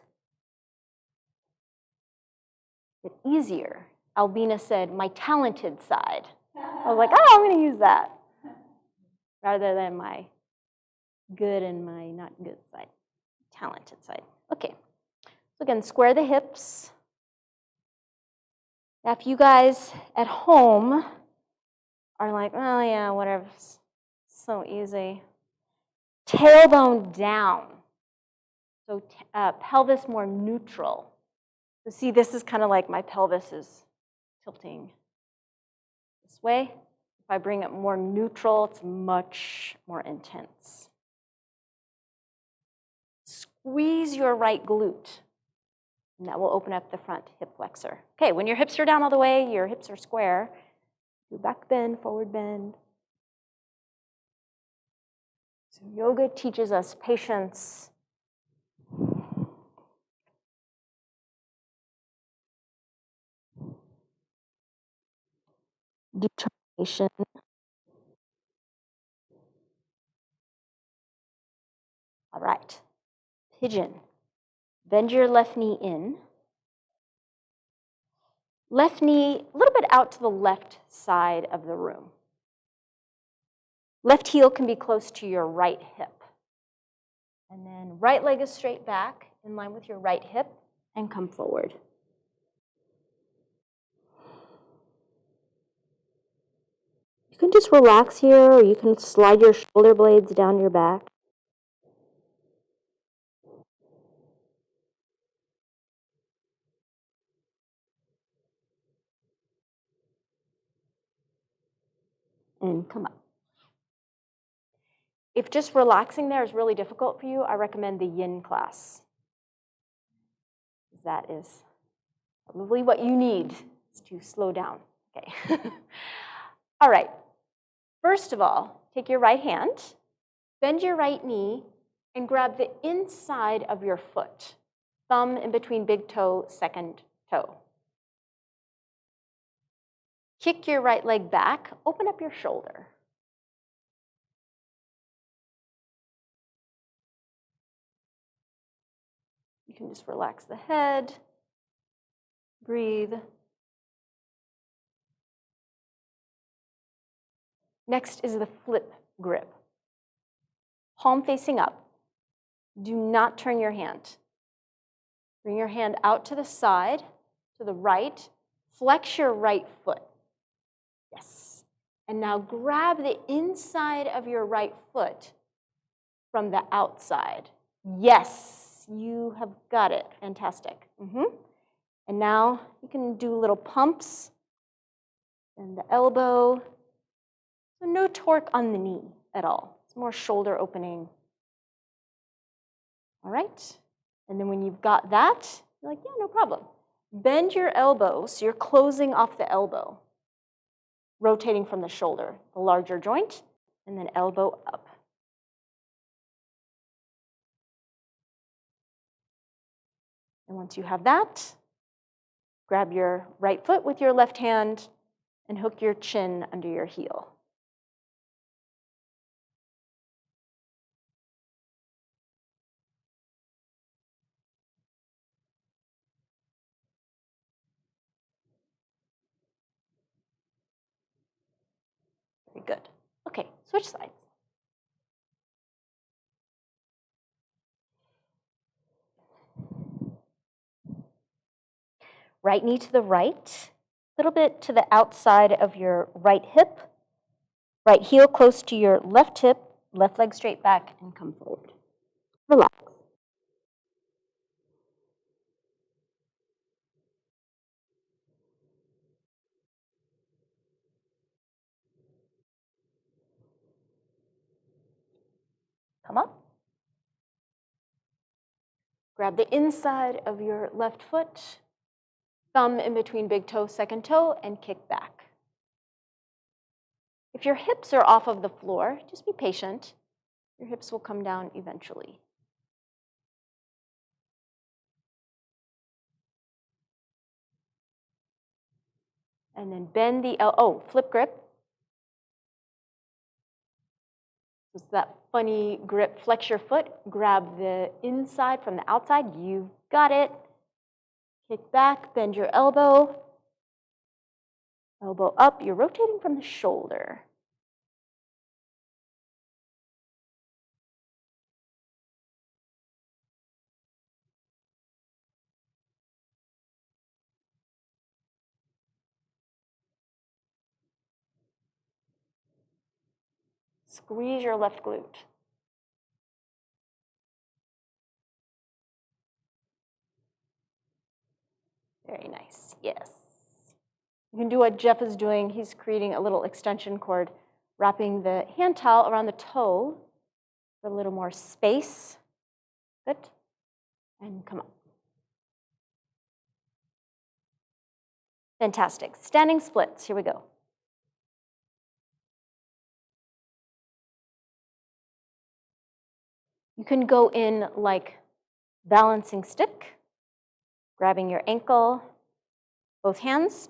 a bit easier. Albina said, my talented side. I was like, oh, I'm going to use that rather than my good and my not good side, talented side. Okay, so again, square the hips. Now, if you guys at home are like, oh yeah, whatever, it's so easy. Tailbone down. So pelvis more neutral. So see, this is kind of like my pelvis is tilting this way. If I bring it more neutral, it's much more intense. Squeeze your right glute, and that will open up the front hip flexor. Okay, when your hips are down all the way, your hips are square. Do back bend, forward bend. So yoga teaches us patience. Determination. All right, pigeon. Bend your left knee in. Left knee a little bit out to the left side of the room. Left heel can be close to your right hip. And then right leg is straight back in line with your right hip and come forward. You can just relax here, or you can slide your shoulder blades down your back. And come up. If just relaxing there is really difficult for you, I recommend the yin class. That is probably what you need to slow down. Okay. All right. First of all, take your right hand, bend your right knee, and grab the inside of your foot. Thumb in between big toe, second toe. Kick your right leg back, open up your shoulder. You can just relax the head, breathe. Next is the flip grip. Palm facing up. Do not turn your hand. Bring your hand out to the side, to the right. Flex your right foot. Yes. And now grab the inside of your right foot from the outside. Yes, you have got it. Fantastic. And now you can do little pumps and the elbow. So no torque on the knee at all. It's more shoulder opening. All right. And then when you've got that, you're like, yeah, no problem. Bend your elbow so you're closing off the elbow, rotating from the shoulder, the larger joint, and then elbow up. And once you have that, grab your right foot with your left hand and hook your chin under your heel. Very good. Okay, switch sides. Right knee to the right, a little bit to the outside of your right hip. Right heel close to your left hip, left leg straight back, and come forward. Relax. Come up. Grab the inside of your left foot, thumb in between big toe, second toe, and kick back. If your hips are off of the floor, just be patient. Your hips will come down eventually. And then bend the elbow. Oh, flip grip. It's that funny grip. Flex your foot. Grab the inside from the outside. You've got it. Kick back. Bend your elbow. Elbow up. You're rotating from the shoulder. Squeeze your left glute. Very nice. Yes. You can do what Jeff is doing. He's creating a little extension cord, wrapping the hand towel around the toe for a little more space. Good. And come up. Fantastic. Standing splits. Here we go. You can go in like balancing stick, grabbing your ankle, both hands.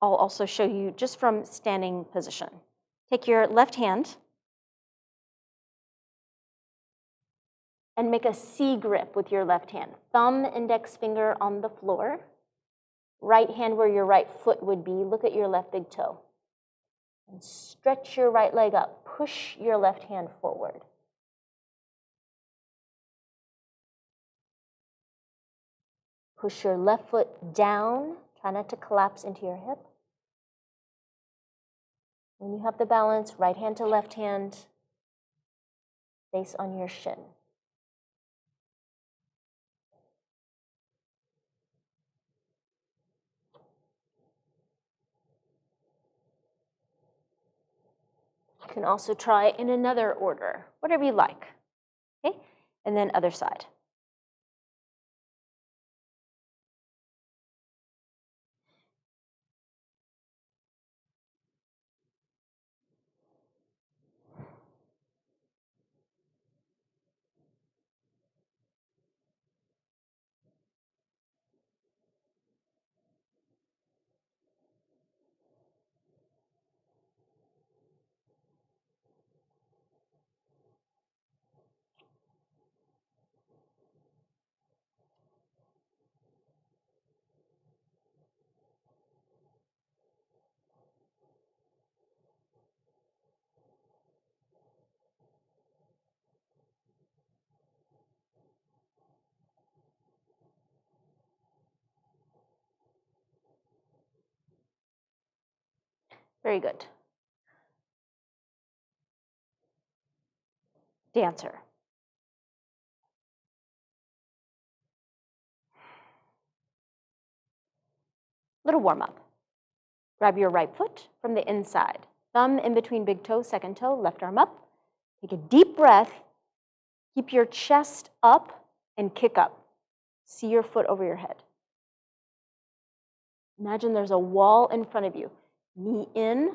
I'll also show you just from standing position. Take your left hand and make a C grip with your left hand. Thumb, index finger on the floor. Right hand where your right foot would be. Look at your left big toe. And stretch your right leg up. Push your left hand forward. Push your left foot down. Try not to collapse into your hip. When you have the balance, right hand to left hand, face on your shin. You can also try in another order, whatever you like. Okay? And then other side. Very good. Dancer. Little warm up. Grab your right foot from the inside. Thumb in between big toe, second toe, left arm up. Take a deep breath. Keep your chest up and kick up. See your foot over your head. Imagine there's a wall in front of you. Knee in.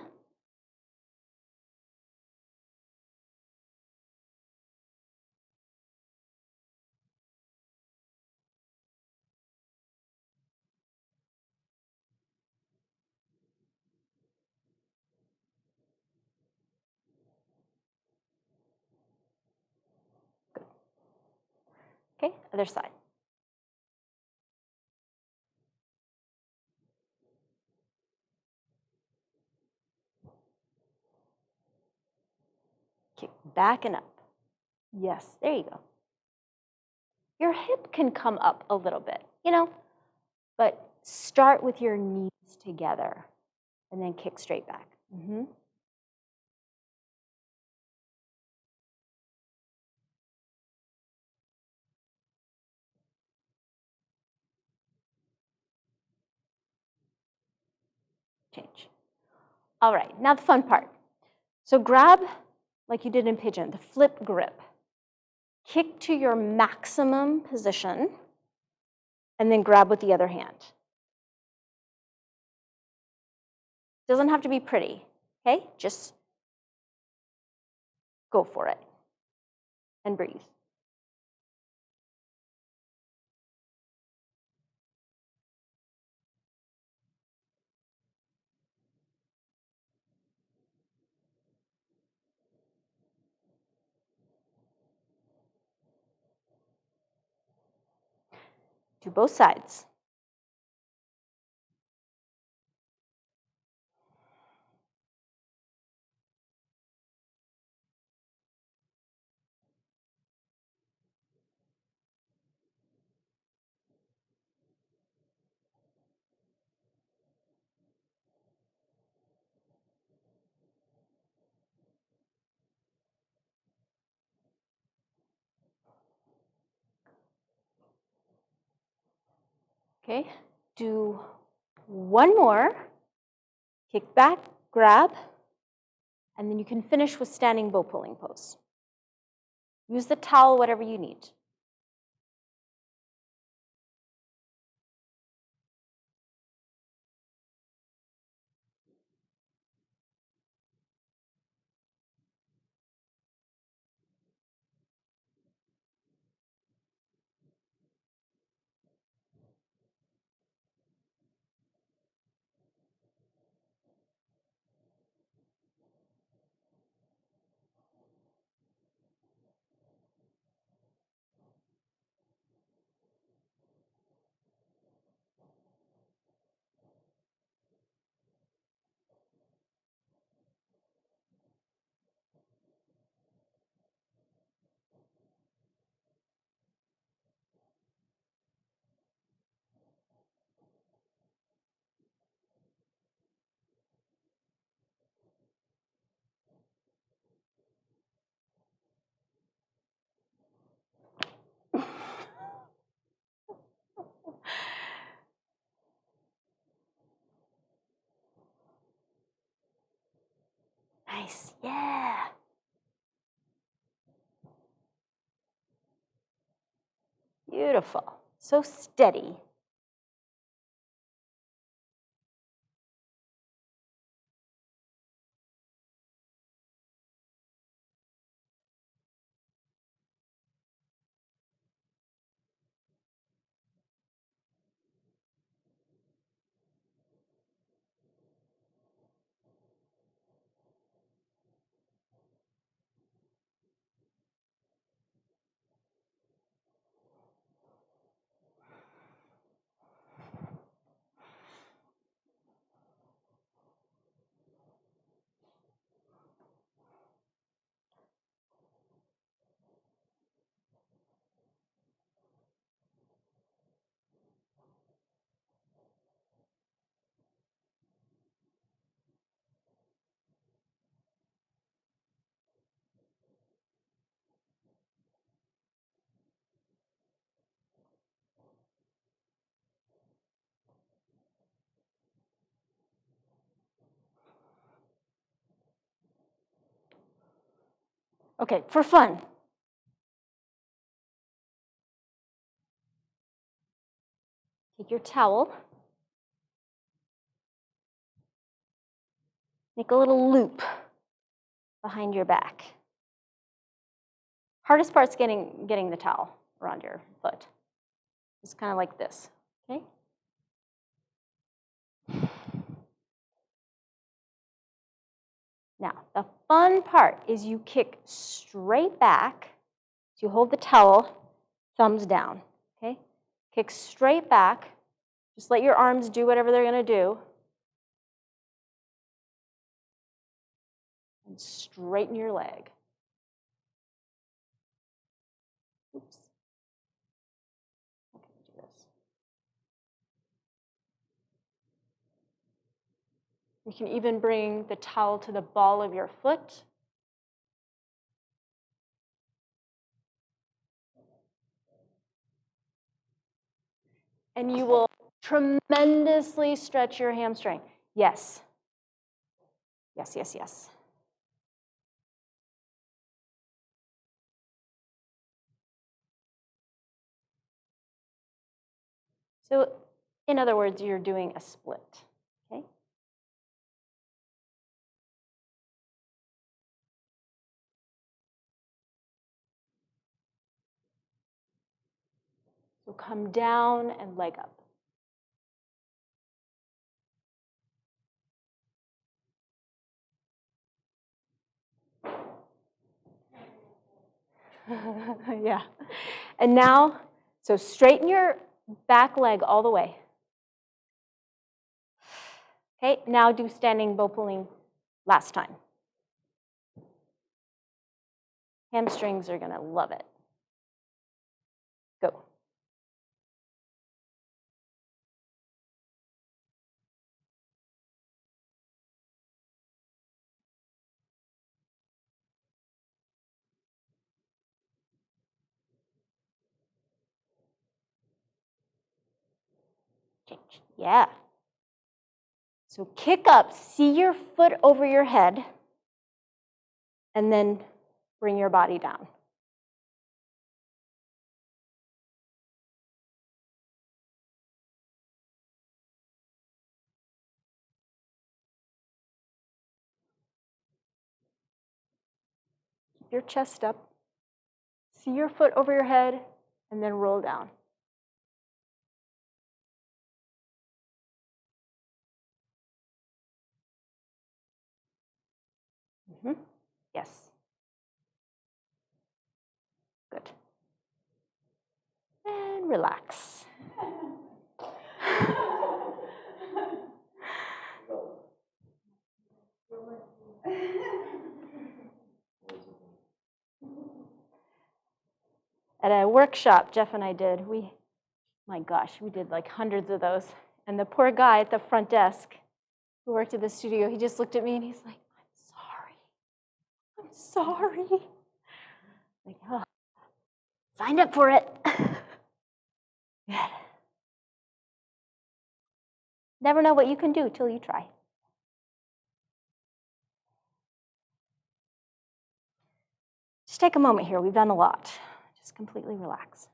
Good. Okay, other side. Kick back and up. Yes, there you go. Your hip can come up a little bit, but start with your knees together and then kick straight back. Change. All right, now the fun part. So grab, like you did in pigeon, the flip grip. Kick to your maximum position, and then grab with the other hand. Doesn't have to be pretty, okay? Just go for it and breathe. Do both sides. Okay, do one more. Kick back, grab, and then you can finish with standing bow pulling pose. Use the towel, whatever you need. Nice, yeah. Beautiful, so steady. Okay, for fun. Take your towel. Make a little loop behind your back. Hardest part's getting the towel around your foot. It's kind of like this, okay? Now, the fun part is you kick straight back. So you hold the towel, thumbs down, okay? Kick straight back. Just let your arms do whatever they're going to do. And straighten your leg. Oops. Okay, do this. You can even bring the towel to the ball of your foot. And you will tremendously stretch your hamstring. Yes. Yes, yes, yes. So in other words, you're doing a split, okay? So come down and leg up. Yeah. And now, so straighten your back leg all the way. Okay, now do standing bow pulling last time. Hamstrings are gonna love it. Go. Change. Yeah. So kick up, see your foot over your head, and then bring your body down. Keep your chest up. See your foot over your head, and then roll down. Yes. Good. And relax. At a workshop Jeff and I did, my gosh, we did like hundreds of those. And the poor guy at the front desk who worked at the studio, he just looked at me and he's like, I'm sorry. Like, oh, signed up for it. Yeah. Never know what you can do till you try. Just take a moment here. We've done a lot. Just completely relax.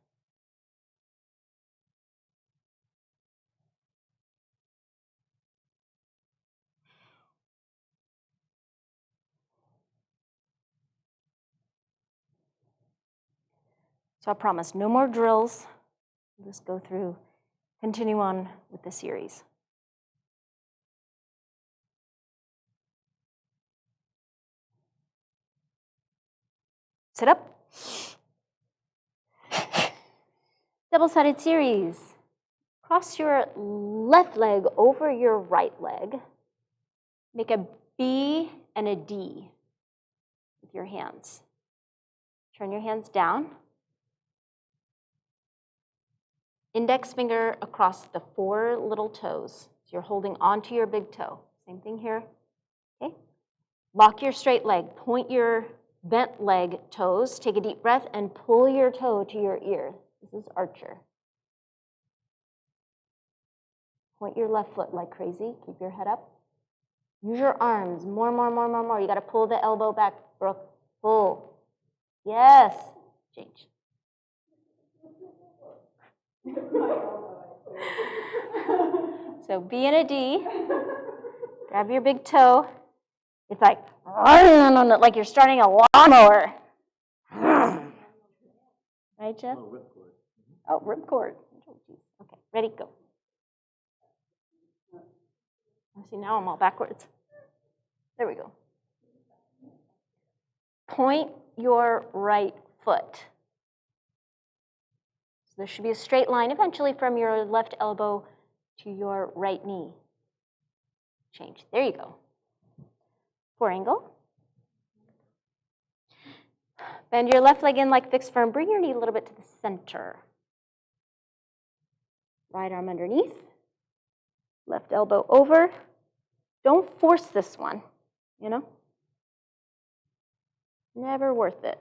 So I promise, no more drills. We'll just go through, continue on with the series. Sit up. Double-sided series. Cross your left leg over your right leg. Make a B and a D with your hands. Turn your hands down. Index finger across the 4 little toes. So you're holding onto your big toe. Same thing here. Okay. Lock your straight leg. Point your bent leg toes. Take a deep breath and pull your toe to your ear. This is archer. Point your left foot like crazy. Keep your head up. Use your arms. More. You got to pull the elbow back, Brooke. Pull. Yes. Change. So B and a D. Grab your big toe. It's like you're starting a lawnmower. Right, Jeff? Oh, ripcord. Oh, ripcord. Okay, ready, go. See, now I'm all backwards. There we go. Point your right foot. So there should be a straight line eventually from your left elbow to your right knee. Change. There you go. 4 angle. Bend your left leg in like fixed firm. Bring your knee a little bit to the center. Right arm underneath. Left elbow over. Don't force this one, you know? Never worth it.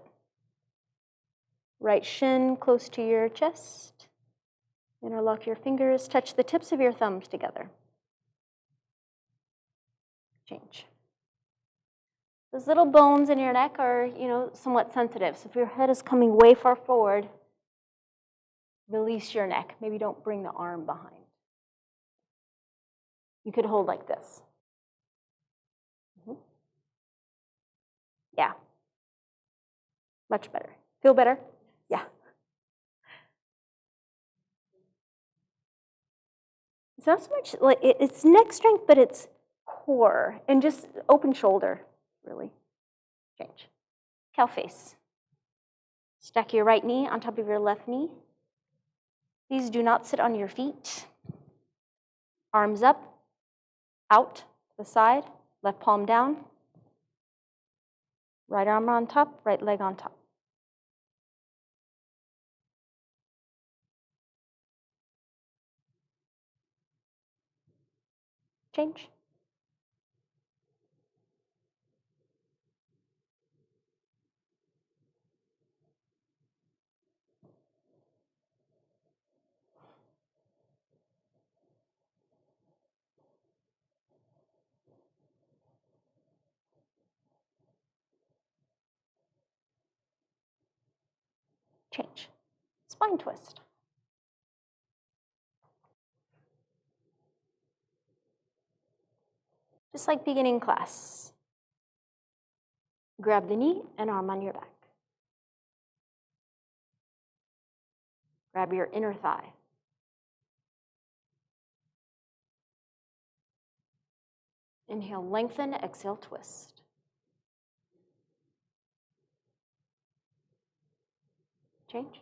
Right shin close to your chest. Interlock your fingers. Touch the tips of your thumbs together. Change. Those little bones in your neck are, somewhat sensitive. So if your head is coming way far forward, release your neck. Maybe don't bring the arm behind. You could hold like this. Yeah. Much better. Feel better? Yeah. It's not so much like it's neck strength, but it's core and just open shoulder, really. Change. Cow face. Stack your right knee on top of your left knee. Please do not sit on your feet. Arms up, out to the side, left palm down. Right arm on top, right leg on top. Change. Change. Spine twist. Just like beginning class. Grab the knee and arm on your back. Grab your inner thigh. Inhale, lengthen, exhale, twist. Change.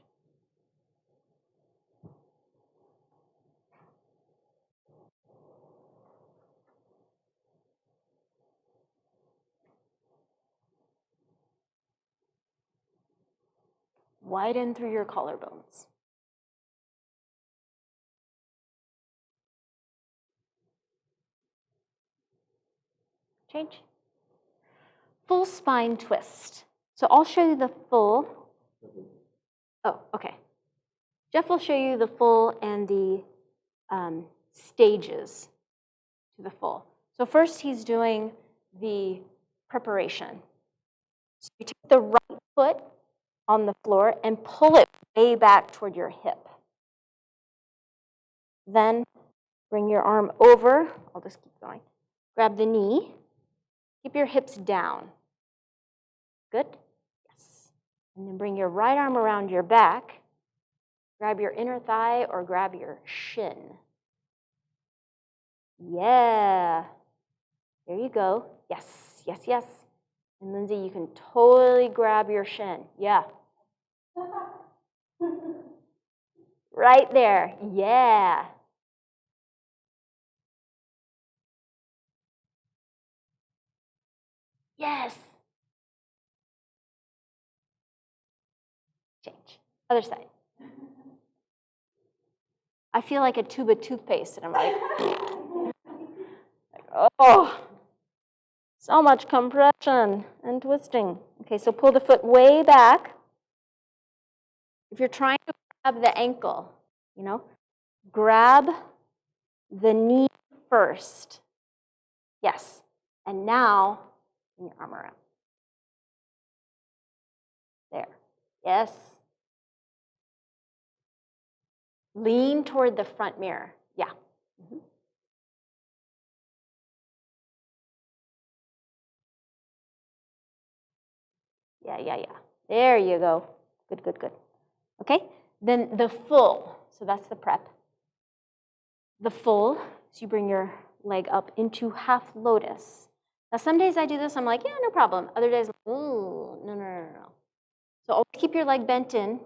Widen through your collarbones. Change. Full spine twist. So I'll show you the full. Oh, okay. Jeff will show you the full and the stages to the full. So first he's doing the preparation. So you take the right foot on the floor and pull it way back toward your hip. Then bring your arm over. I'll just keep going. Grab the knee. Keep your hips down. Good? Yes. And then bring your right arm around your back. Grab your inner thigh or grab your shin. Yeah. There you go. Yes, yes, yes. And Lindsay, you can totally grab your shin. Yeah. Right there. Yeah. Yes. Change. Other side. I feel like a tube of toothpaste, and I'm like oh, so much compression and twisting. Okay, so pull the foot way back. If you're trying to grab the ankle, grab the knee first. Yes. And now, bring your arm around. There. Yes. Lean toward the front mirror. Yeah. Mm-hmm. Yeah. There you go. Good. Okay, then the full, so that's the prep. The full, so you bring your leg up into half lotus. Now some days I do this, I'm like, yeah, no problem. Other days, ooh, no. So always keep your leg bent in.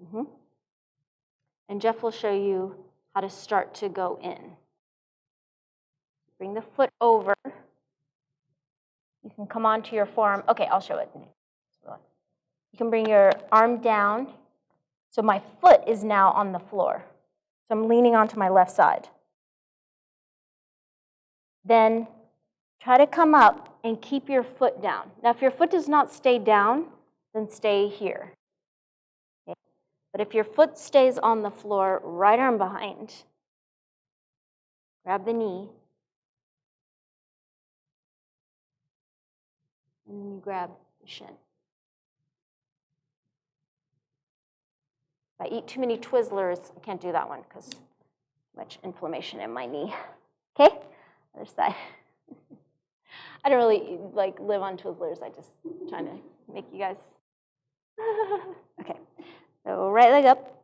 Mm-hmm. And Jeff will show you how to start to go in. Bring the foot over. You can come onto your forearm. Okay, I'll show it. You can bring your arm down. So my foot is now on the floor. So I'm leaning onto my left side. Then try to come up and keep your foot down. Now, if your foot does not stay down, then stay here. Okay? But if your foot stays on the floor, right arm behind, grab the knee, and then you grab the shin. If I eat too many Twizzlers, I can't do that one because too much inflammation in my knee. Okay? Other side. I don't really live on Twizzlers. I just trying to make you guys. Okay. So right leg up.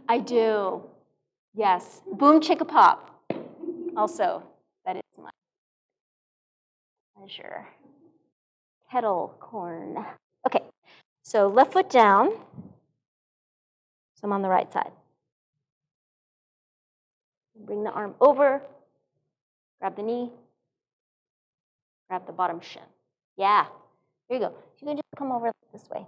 I do. Yes. Boom chicka pop. Also, that is my pleasure. Kettle corn. Okay. So left foot down. So I'm on the right side. Bring the arm over. Grab the knee. Grab the bottom shin. Yeah. There you go. You can just come over this way.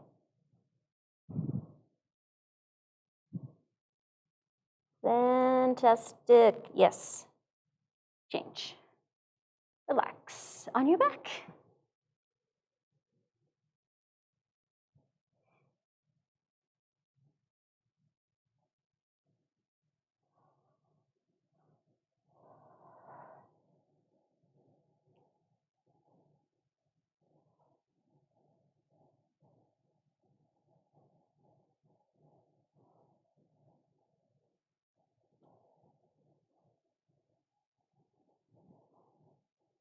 Fantastic. Yes. Change. Relax on your back.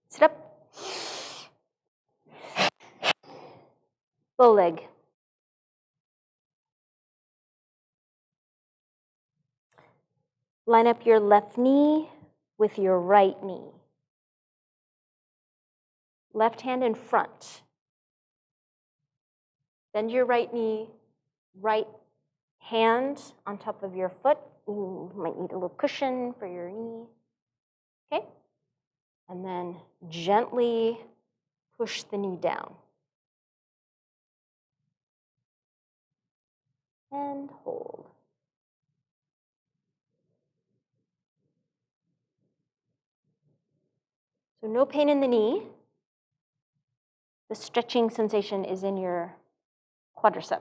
Sit up. Bow leg. Line up your left knee with your right knee. Left hand in front. Bend your right knee, right hand on top of your foot. Ooh, might need a little cushion for your knee. Okay? And then gently push the knee down. And hold. So no pain in the knee. The stretching sensation is in your quadricep.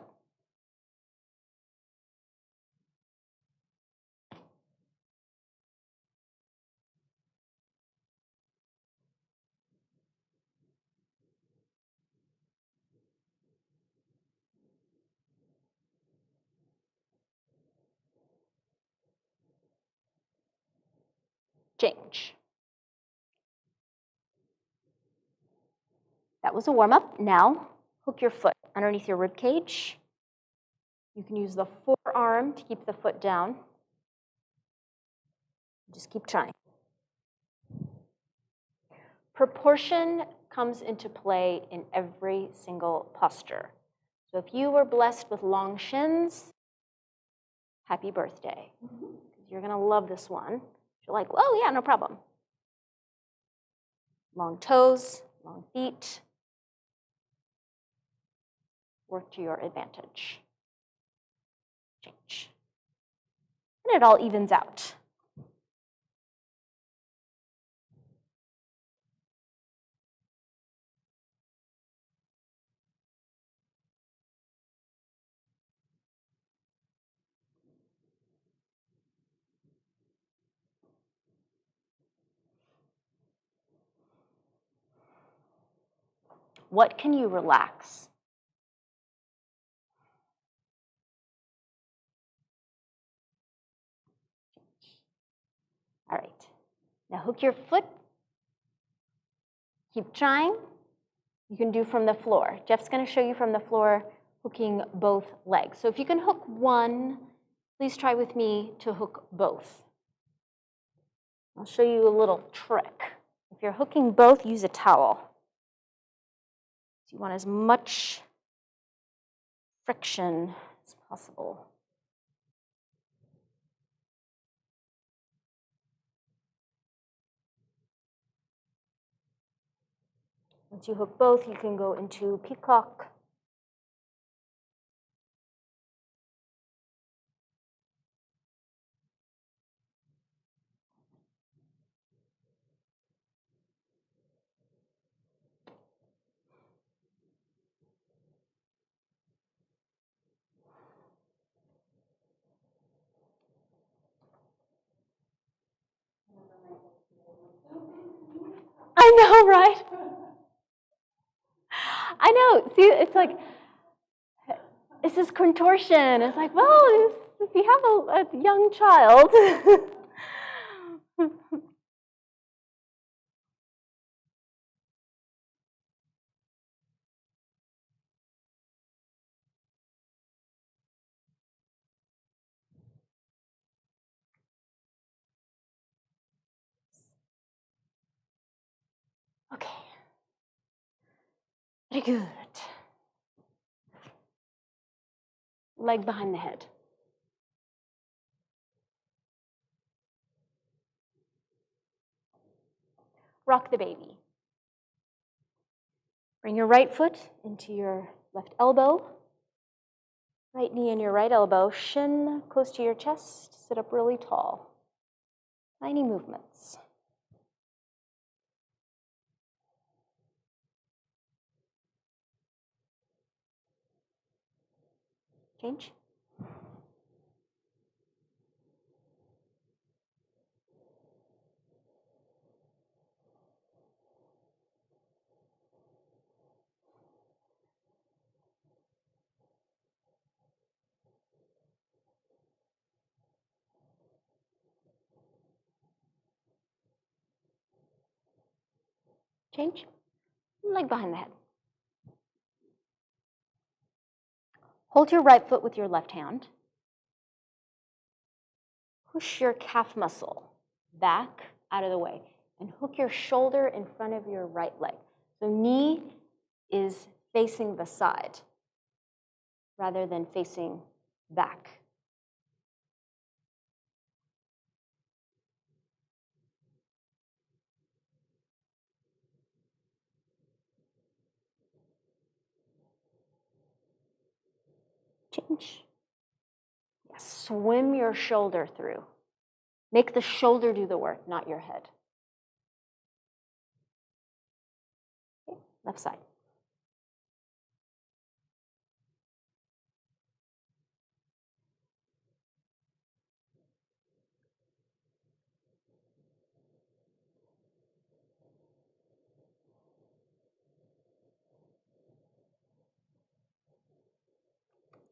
Change. That was a warm-up. Now, hook your foot underneath your rib cage. You can use the forearm to keep the foot down. Just keep trying. Proportion comes into play in every single posture. So if you were blessed with long shins, happy birthday. You're going to love this one. You're like, oh, yeah, no problem. Long toes, long feet. Work to your advantage. Change. And it all evens out. What can you relax? All right. Now hook your foot. Keep trying. You can do from the floor. Jeff's going to show you from the floor hooking both legs. So if you can hook one, please try with me to hook both. I'll show you a little trick. If you're hooking both, use a towel. So you want as much friction as possible. Once you hook both, you can go into peacock. I know, right? I know. See, it's like, this is contortion. It's like, well, if you have a young child. Okay. Very good. Leg behind the head. Rock the baby. Bring your right foot into your left elbow. Right knee and your right elbow. Shin close to your chest. Sit up really tall. Tiny movements. Change. Change. Leg behind the head. Hold your right foot with your left hand. Push your calf muscle back out of the way and hook your shoulder in front of your right leg. So knee is facing the side rather than facing back. Change. Yes, swim your shoulder through. Make the shoulder do the work, not your head. Okay, left side.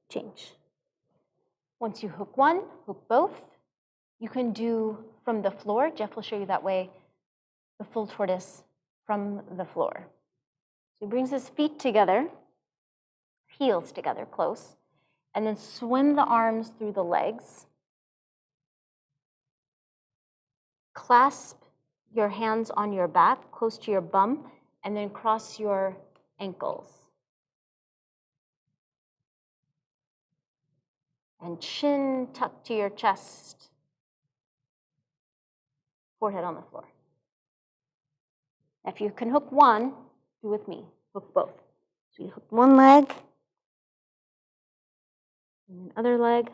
Change. Once you hook one, hook both. You can do from the floor. Jeff will show you that way, the full tortoise from the floor. So he brings his feet together, heels together, close, and then swim the arms through the legs. Clasp your hands on your back, close to your bum, and then cross your ankles. And chin tucked to your chest, forehead on the floor. If you can hook one, do with me, hook both. So you hook one leg, and then other leg,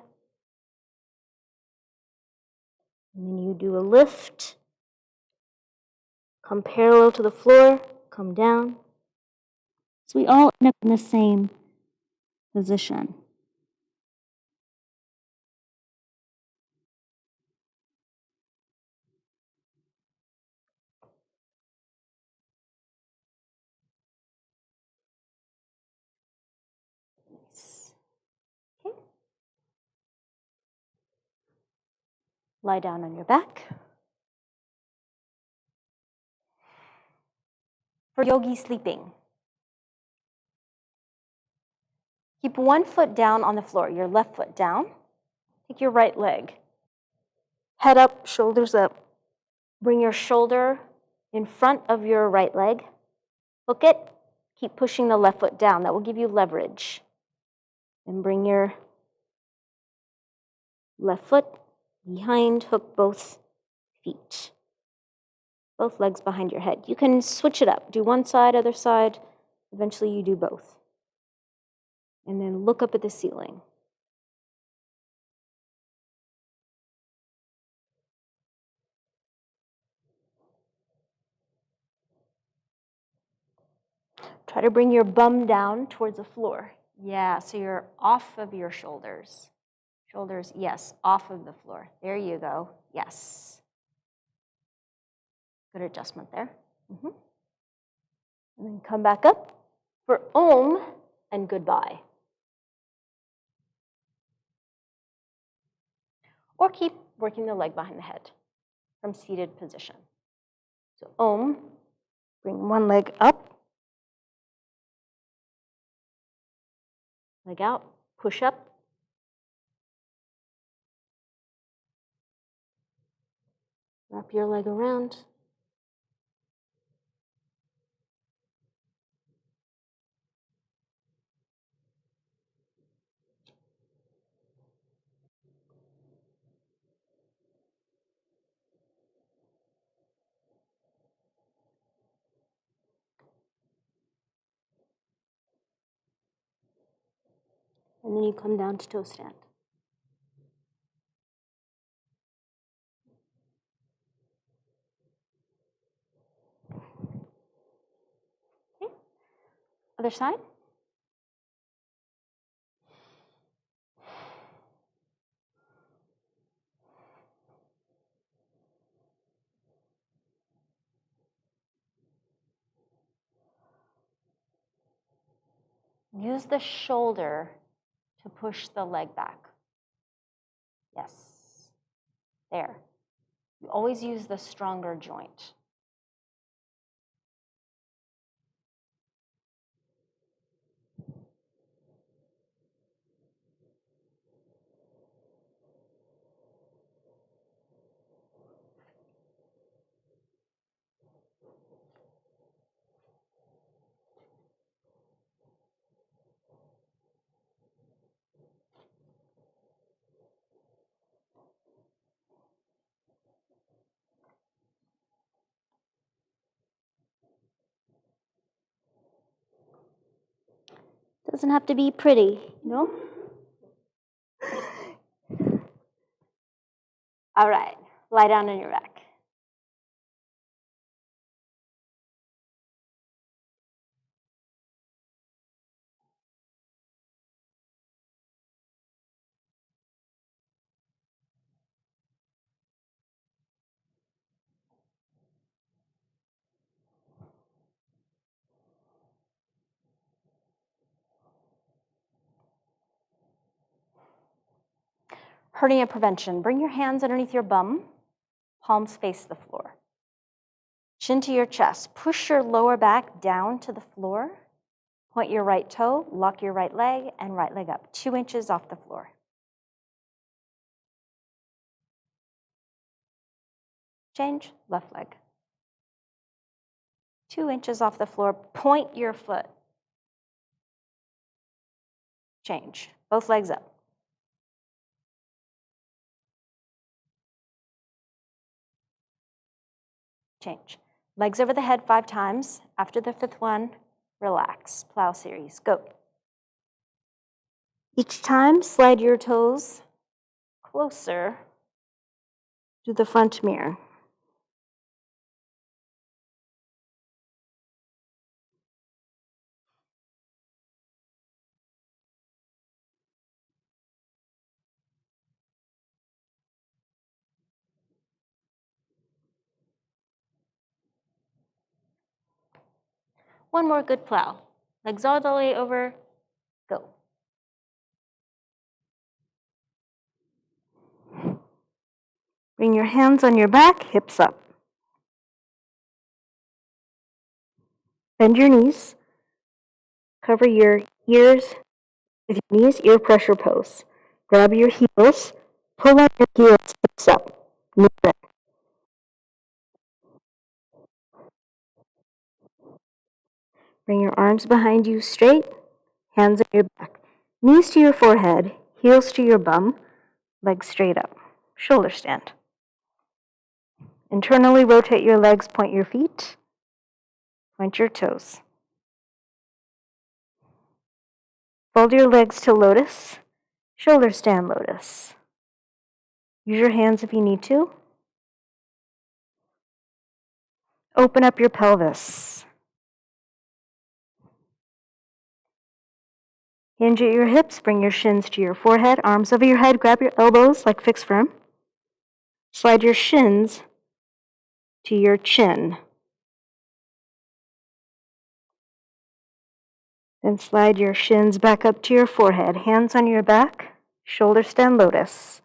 and then you do a lift, come parallel to the floor, come down. So we all end up in the same position. Lie down on your back. For yogi sleeping, keep one foot down on the floor, your left foot down. Take your right leg. Head up, shoulders up. Bring your shoulder in front of your right leg. Hook it. Keep pushing the left foot down. That will give you leverage. And bring your left foot behind, hook both feet. Both legs behind your head. You can switch it up. Do one side, other side. Eventually you do both. And then look up at the ceiling. Try to bring your bum down towards the floor. Yeah, so you're off of your shoulders. Shoulders, yes, off of the floor. There you go. Yes. Good adjustment there. And then come back up for Om and goodbye. Or keep working the leg behind the head from seated position. So Om, bring one leg up, leg out, push up. Wrap your leg around. And then you come down to toe stand. Okay. Other side. Use the shoulder to push the leg back. Yes. There. You always use the stronger joint. Doesn't have to be pretty, you know? All right, lie down on your back. Hernia prevention. Bring your hands underneath your bum, palms face the floor. Chin to your chest. Push your lower back down to the floor. Point your right toe, lock your right leg, and right leg up, 2 inches off the floor. Change, left leg. 2 inches off the floor, point your foot. Change, both legs up. Change. Legs over the head 5 times. After the 5th one, relax. Plow series, go. Each time, slide your toes closer to the front mirror. One more good plow. Legs all the way over, go. Bring your hands on your back, hips up. Bend your knees. Cover your ears with your knees, ear pressure pose. Grab your heels, pull on your heels, hips up. Knee bend. Bring your arms behind you straight, hands on your back. Knees to your forehead, heels to your bum, legs straight up. Shoulder stand. Internally rotate your legs, point your feet, point your toes. Fold your legs to lotus, shoulder stand lotus. Use your hands if you need to. Open up your pelvis. Hinge at your hips, bring your shins to your forehead, arms over your head, grab your elbows like fixed firm. Slide your shins to your chin. Then slide your shins back up to your forehead, hands on your back, shoulder stand lotus.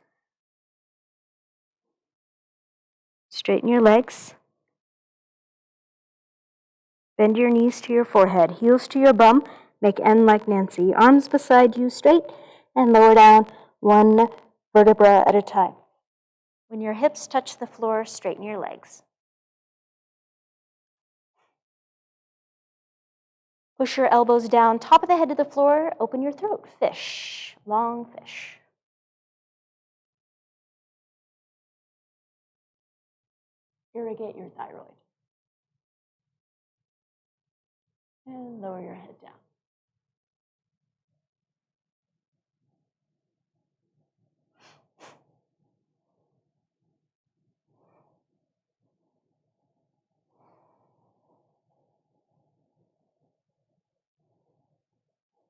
Straighten your legs. Bend your knees to your forehead, heels to your bum, make N like Nancy. Arms beside you straight and lower down one vertebra at a time. When your hips touch the floor, straighten your legs. Push your elbows down, top of the head to the floor, open your throat, fish, long fish. Irrigate your thyroid. And lower your head down.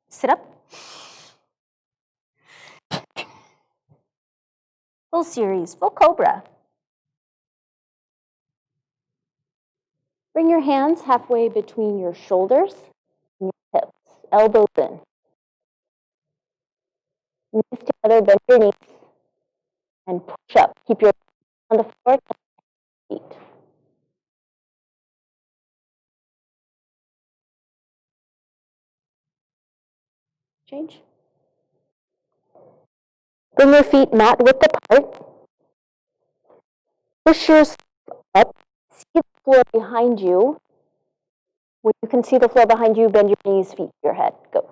Sit up. Full series, full cobra. Bring your hands halfway between your shoulders and your hips, elbows in. Knees together, bend your knees, and push up. Keep your on the floor, touch your feet. Change. Bring your feet mat width apart. Push yourself up. See the floor behind you. When you can see the floor behind you, bend your knees, feet to your head. Go.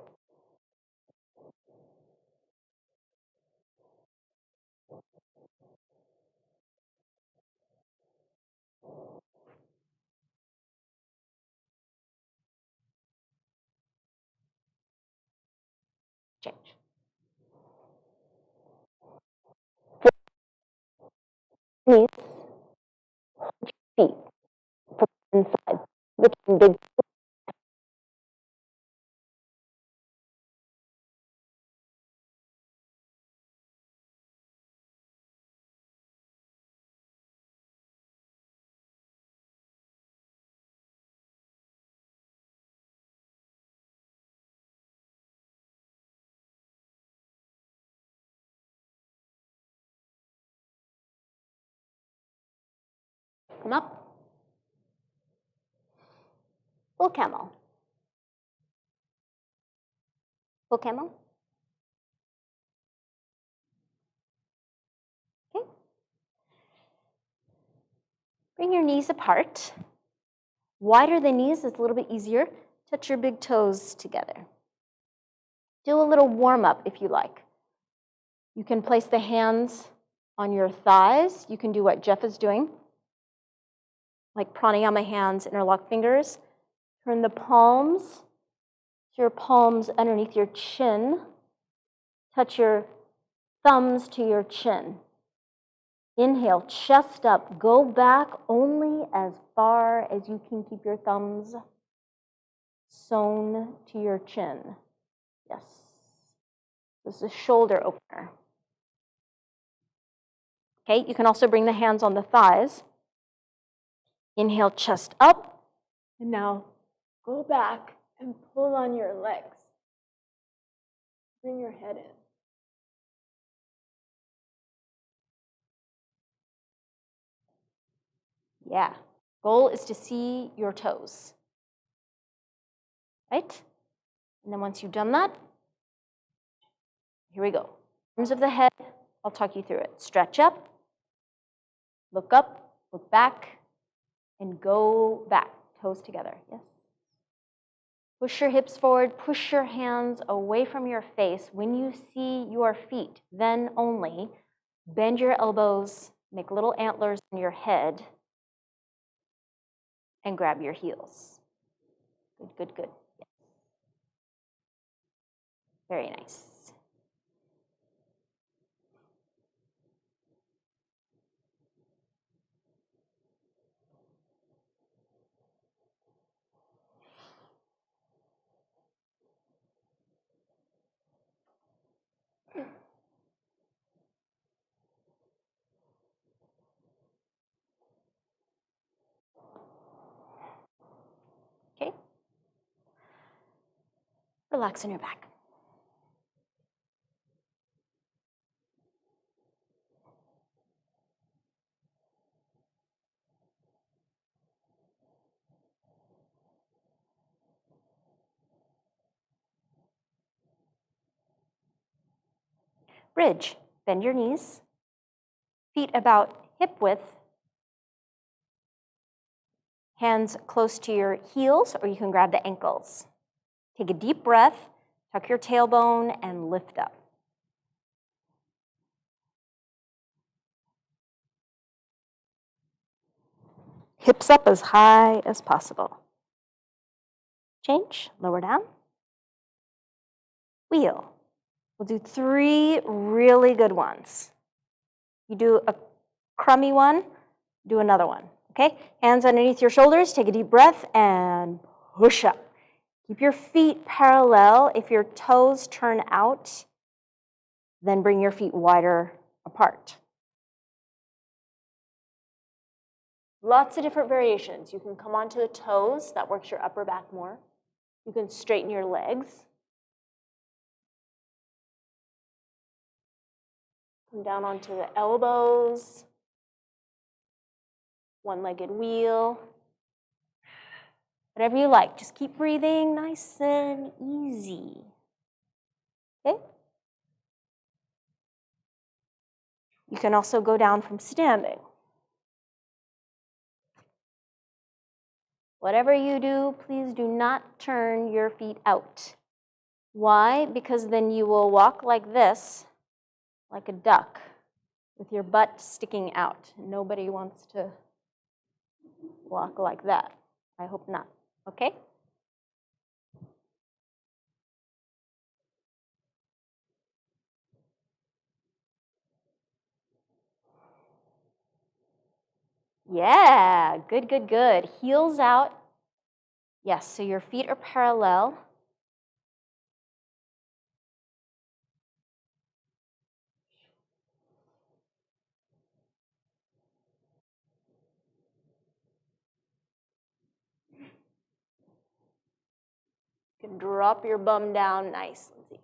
Change. Knees, feet from inside. Between big. Come up. Full camel. Full camel. Okay. Bring your knees apart. Wider the knees is a little bit easier. Touch your big toes together. Do a little warm up if you like. You can place the hands on your thighs. You can do what Jeff is doing, like pranayama hands, interlock fingers. Turn the palms to your palms underneath your chin. Touch your thumbs to your chin. Inhale, chest up. Go back only as far as you can keep your thumbs sewn to your chin. Yes. This is a shoulder opener. Okay, you can also bring the hands on the thighs. Inhale, chest up. And now go back and pull on your legs. Bring your head in. Yeah. Goal is to see your toes. Right? And then once you've done that, here we go. Arms of the head, I'll talk you through it. Stretch up, look back, and go back. Toes together, yes. Push your hips forward, push your hands away from your face. When you see your feet, then only bend your elbows, make little antlers in your head, and grab your heels. Good, good, good. Yes. Very nice. Okay. Relax on your back. Bridge. Bend your knees. Feet about hip width. Hands close to your heels, or you can grab the ankles. Take a deep breath, tuck your tailbone, and lift up. Hips up as high as possible. Change, lower down. Wheel. We'll do 3 really good ones. You do a crummy one, do another one, okay? Hands underneath your shoulders, take a deep breath, and push up. Keep your feet parallel. If your toes turn out, then bring your feet wider apart. Lots of different variations. You can come onto the toes, that works your upper back more. You can straighten your legs. Come down onto the elbows. One-legged wheel. Whatever you like, just keep breathing nice and easy. Okay? You can also go down from standing. Whatever you do, please do not turn your feet out. Why? Because then you will walk like this, like a duck, with your butt sticking out. Nobody wants to walk like that. I hope not, okay? Yeah, good, good, good. Heels out. Yes, so your feet are parallel. You can drop your bum down nice, Lindsay.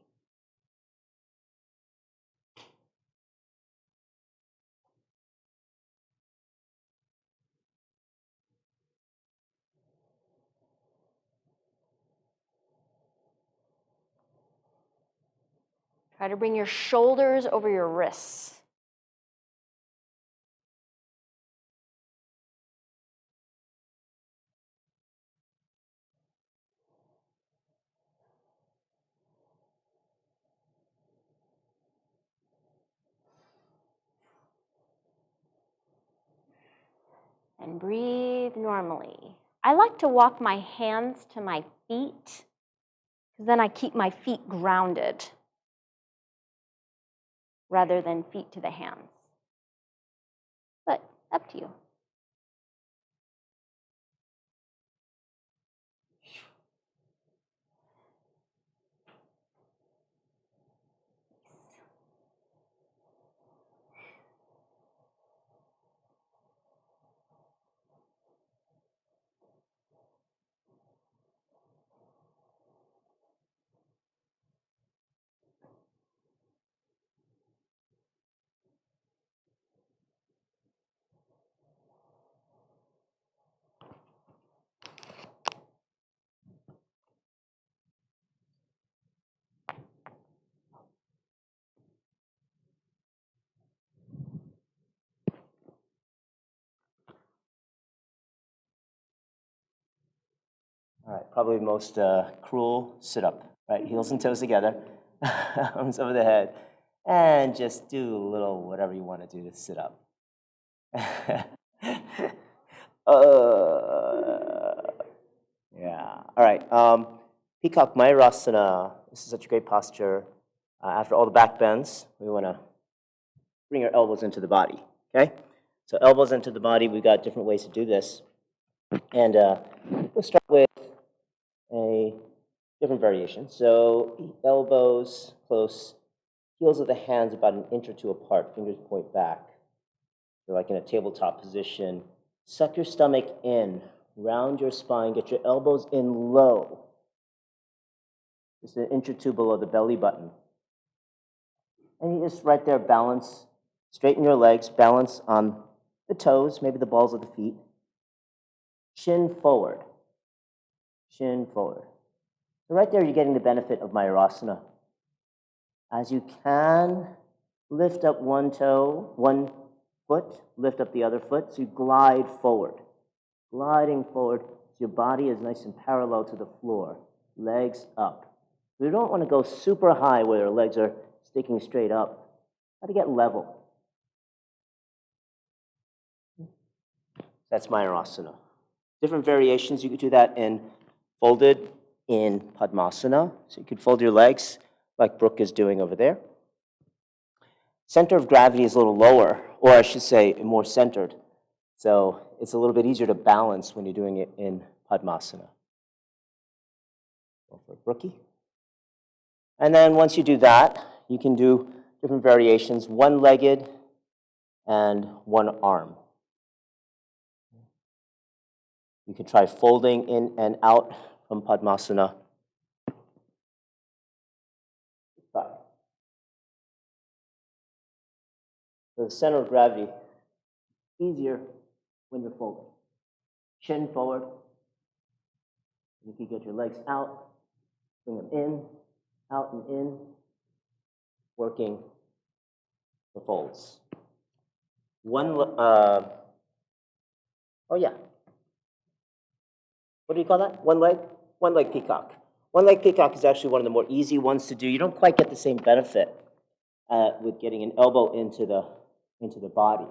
Try to bring your shoulders over your wrists. And breathe normally. I like to walk my hands to my feet, because then I keep my feet grounded rather than feet to the hands. But up to you. probably the most cruel sit-up, right? Heels and toes together, arms over the head, and just do a little whatever you want to do to sit up. Yeah, all right. Peacock Mayurasana. This is such a great posture. After all the back bends, we want to bring our elbows into the body, okay? So elbows into the body, we've got different ways to do this. And we'll start with a different variation. So elbows close, heels of the hands about an inch or two apart, fingers point back. So like in a tabletop position. Suck your stomach in, round your spine, get your elbows in low. Just an inch or two below the belly button. And you just right there balance, straighten your legs, balance on the toes, maybe the balls of the feet. Chin forward. Chin forward. So right there, you're getting the benefit of Mayurasana. As you can, lift up one toe, one foot, lift up the other foot, so you glide forward. Gliding forward, so your body is nice and parallel to the floor. Legs up. You don't want to go super high where your legs are sticking straight up. Got to get level. That's Mayurasana. Different variations, you could do that in folded in Padmasana. So you could fold your legs like Brooke is doing over there. Center of gravity is a little lower, or I should say more centered. So it's a little bit easier to balance when you're doing it in Padmasana. Go for Brookie. And then once you do that, you can do different variations, one-legged and one arm. You could try folding in and out from Padmasana. So the center of gravity, easier when you're folding. Chin forward. You can get your legs out, bring them in, out and in, working the folds. Oh yeah. What do you call that? One leg? One leg peacock. One leg peacock is actually one of the more easy ones to do. You don't quite get the same benefit with getting an elbow into the body.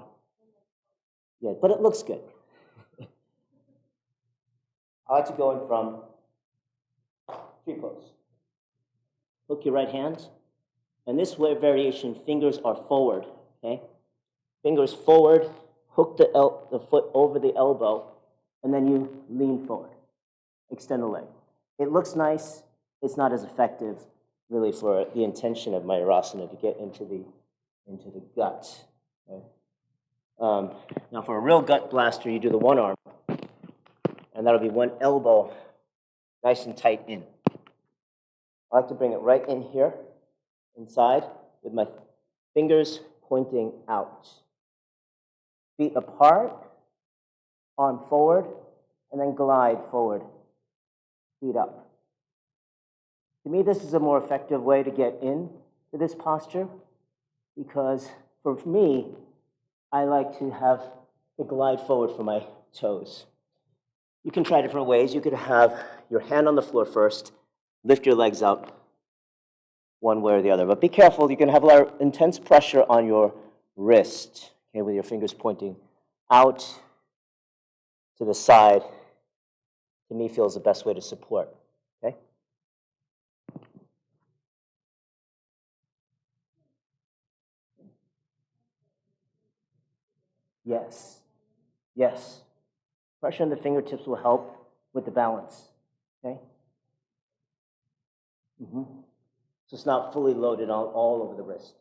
Yeah, but it looks good. I like to go in from tree pose. Hook your right hand. And this way variation, fingers are forward, okay? Fingers forward, hook the foot over the elbow, and then you lean forward. Extend the leg. It looks nice. It's not as effective, really, for the intention of Mayurasana to get into the gut. Okay? Now, for a real gut blaster, you do the one arm, and that'll be one elbow, nice and tight in. I like to bring it right in here, inside, with my fingers pointing out. Feet apart, arm forward, and then glide forward. Feet up. To me, this is a more effective way to get in to this posture because for me, I like to have the glide forward for my toes. You can try different ways. You could have your hand on the floor first, lift your legs up one way or the other. But be careful, you can have a lot of intense pressure on your wrist, okay, with your fingers pointing out to the side. To me, feels the best way to support, okay? Yes, yes. Pressure on the fingertips will help with the balance, okay? So it's not fully loaded all over the wrist.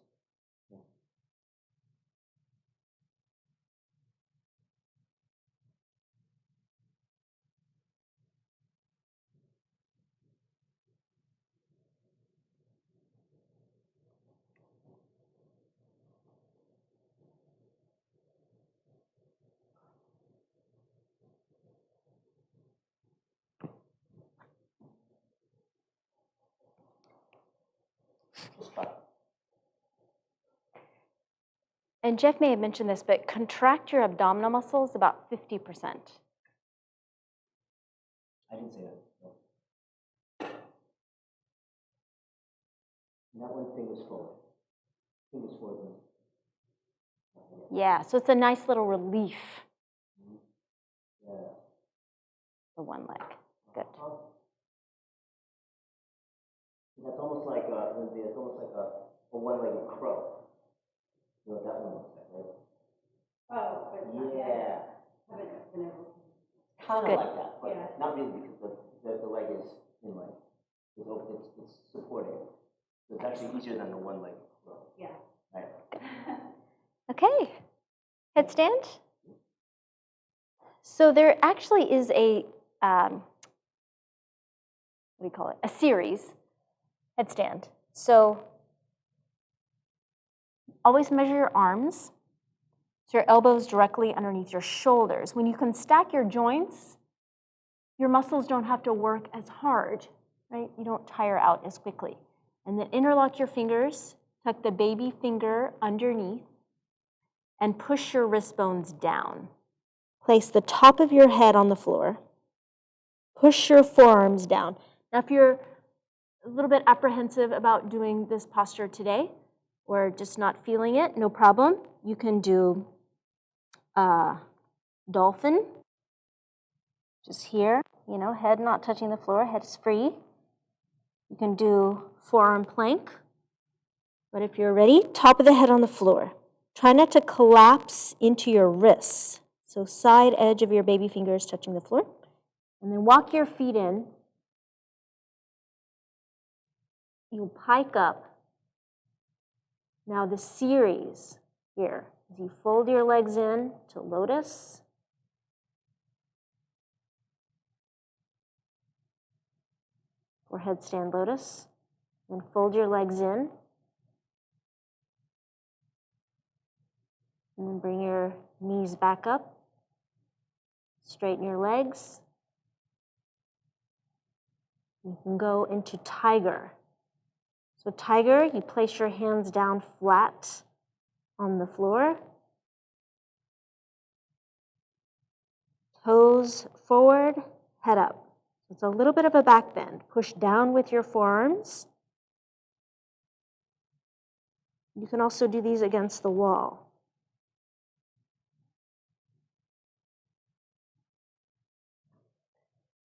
And Jeff may have mentioned this, but contract your abdominal muscles about 50%. I didn't say that. And that one, fingers forward. Fingers forward. Yeah, so it's a nice little relief. Yeah. For one leg. Good. That's almost like Lindsay, it's almost like a one-legged crow. You know what that one looks like, right? Oh, but yeah. haven't been able to. Kind of Good. like that, but Yeah. not really because the leg is in like it's supporting. So it's actually easier than the one-legged crow. Yeah. Right. Okay. Headstand. So there actually is a, what do you call it? A series headstand. So always measure your arms. So your elbows directly underneath your shoulders. When you can stack your joints, your muscles don't have to work as hard, right? You don't tire out as quickly. And then interlock your fingers, tuck the baby finger underneath, and push your wrist bones down. Place the top of your head on the floor. Push your forearms down. Now, if you're a little bit apprehensive about doing this posture today, or just not feeling it, no problem. You can do dolphin, just here, you know, head not touching the floor, head is free. You can do forearm plank, but if you're ready, top of the head on the floor. Try not to collapse into your wrists. So side edge of your baby fingers touching the floor. And then walk your feet in. You pike up. Now the series here, as you fold your legs in to lotus. Or headstand lotus. And fold your legs in. And then bring your knees back up. Straighten your legs. You can go into tiger. So tiger, you place your hands down flat on the floor. Toes forward, head up. It's a little bit of a back bend. Push down with your forearms. You can also do these against the wall.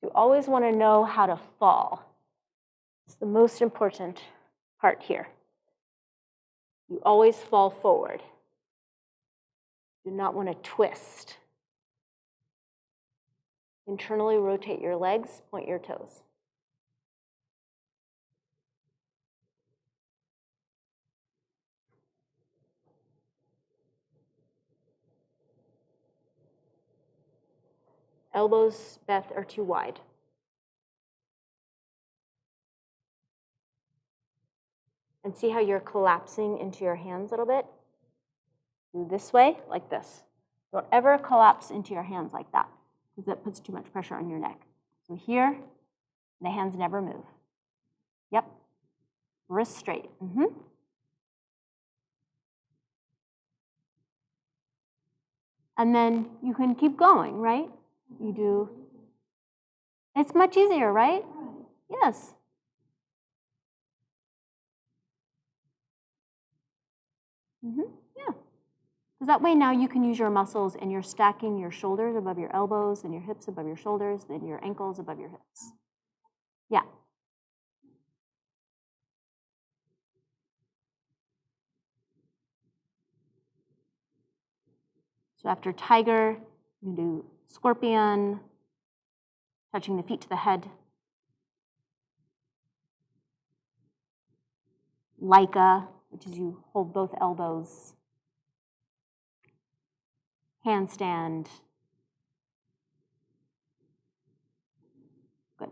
You always want to know how to fall. It's the most important part here. You always fall forward. Do not want to twist. Internally rotate your legs, point your toes. Elbows, Beth, are too wide. And see how you're collapsing into your hands a little bit? Do this way, like this. Don't ever collapse into your hands like that, because that puts too much pressure on your neck. So here, the hands never move. Yep. Wrist straight. And then you can keep going, right? You do. It's much easier, right? Yes. Yeah. Because that way now you can use your muscles and you're stacking your shoulders above your elbows and your hips above your shoulders, then your ankles above your hips. Yeah. So after tiger, you do scorpion, touching the feet to the head. Leica, which is you hold both elbows. Handstand. Good.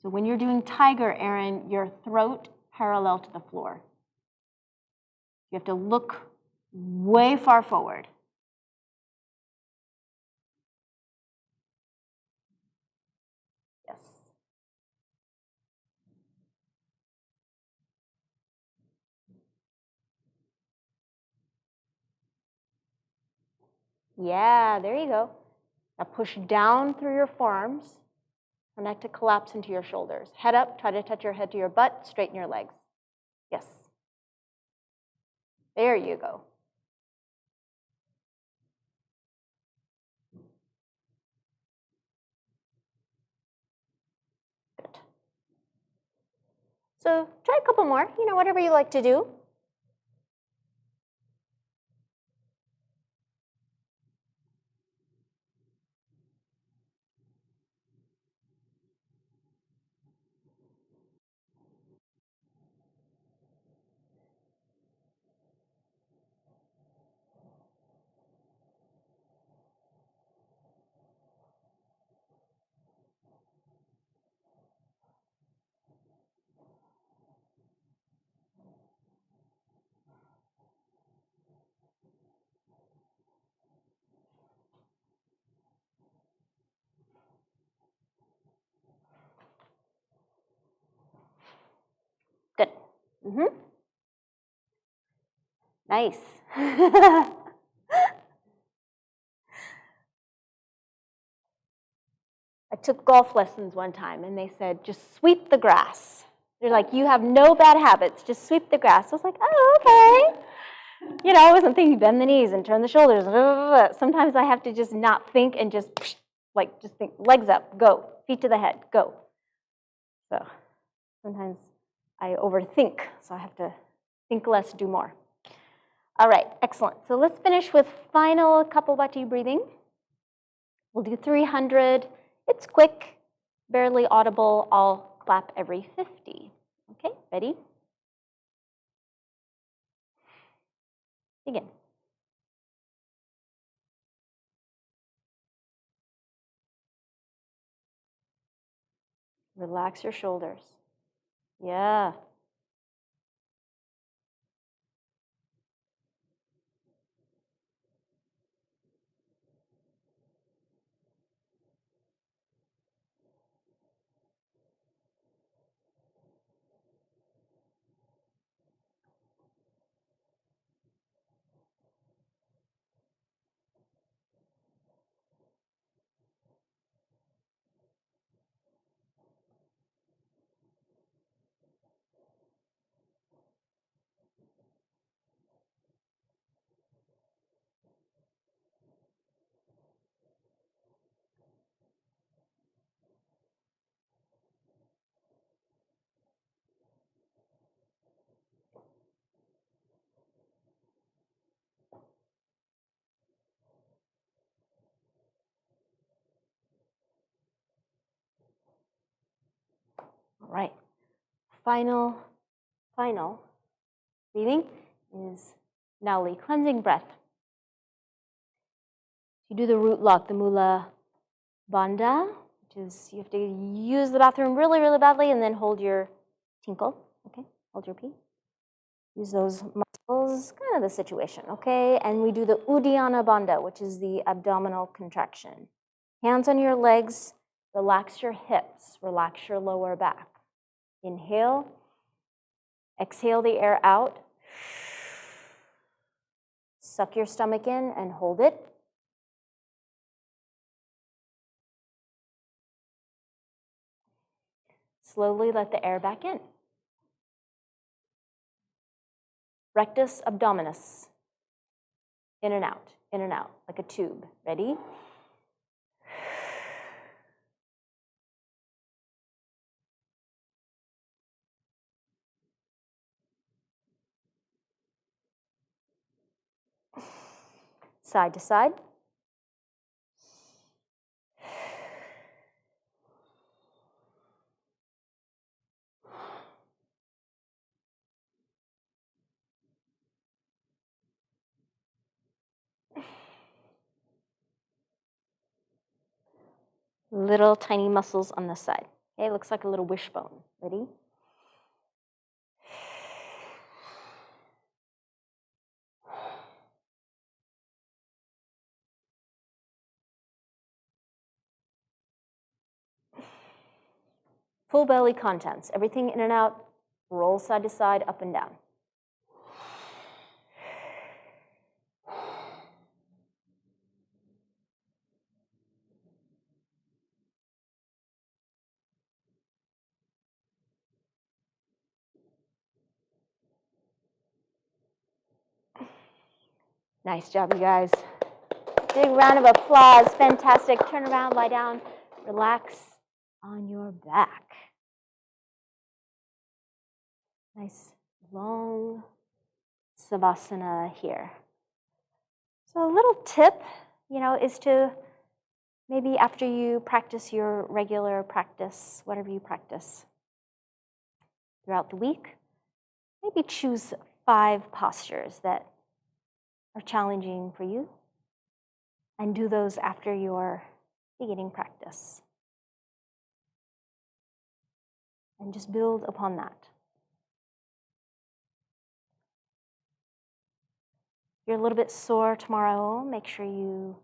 So when you're doing tiger, Erin, your throat parallel to the floor. You have to look way far forward. Yes. Yeah, there you go. Now push down through your forearms. Connect to collapse into your shoulders. Head up, try to touch your head to your butt, straighten your legs. Yes. There you go. Good. So try a couple more, whatever you like to do. Good. Nice. I took golf lessons one time, and they said, just sweep the grass. They're like, you have no bad habits, just sweep the grass. I was like, oh, okay. I wasn't thinking bend the knees and turn the shoulders. Sometimes I have to just not think and just think legs up, go, feet to the head, go. So sometimes I overthink, so I have to think less, do more. All right, excellent. So let's finish with final Kapalbhati breathing. We'll do 300. It's quick, barely audible. I'll clap every 50. Okay, ready? Begin. Relax your shoulders. Yeah. All right. Final breathing is Nauli, cleansing breath. You do the root lock, the Mula Bandha, which is you have to use the bathroom really, really badly and then hold your tinkle, okay? Hold your pee. Use those muscles, kind of the situation, okay? And we do the Uddiyana Bandha, which is the abdominal contraction. Hands on your legs, relax your hips, relax your lower back. Inhale, exhale the air out. Suck your stomach in and hold it. Slowly let the air back in. Rectus abdominis. In and out, like a tube. Ready? Side to side. Little tiny muscles on this side. Okay, it looks like a little wishbone. Ready? Full belly contents. Everything in and out. Roll side to side, up and down. Nice job, you guys. Big round of applause. Fantastic. Turn around, lie down, relax on your back. Nice long savasana here. So a little tip, is to maybe after you practice your regular practice, whatever you practice throughout the week, maybe choose 5 postures that are challenging for you and do those after your beginning practice. And just build upon that. If you're a little bit sore tomorrow, make sure you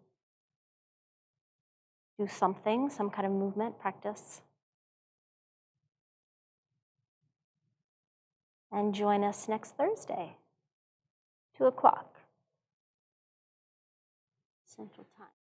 do something, some kind of movement practice. And join us next Thursday, 2 o'clock Central Time.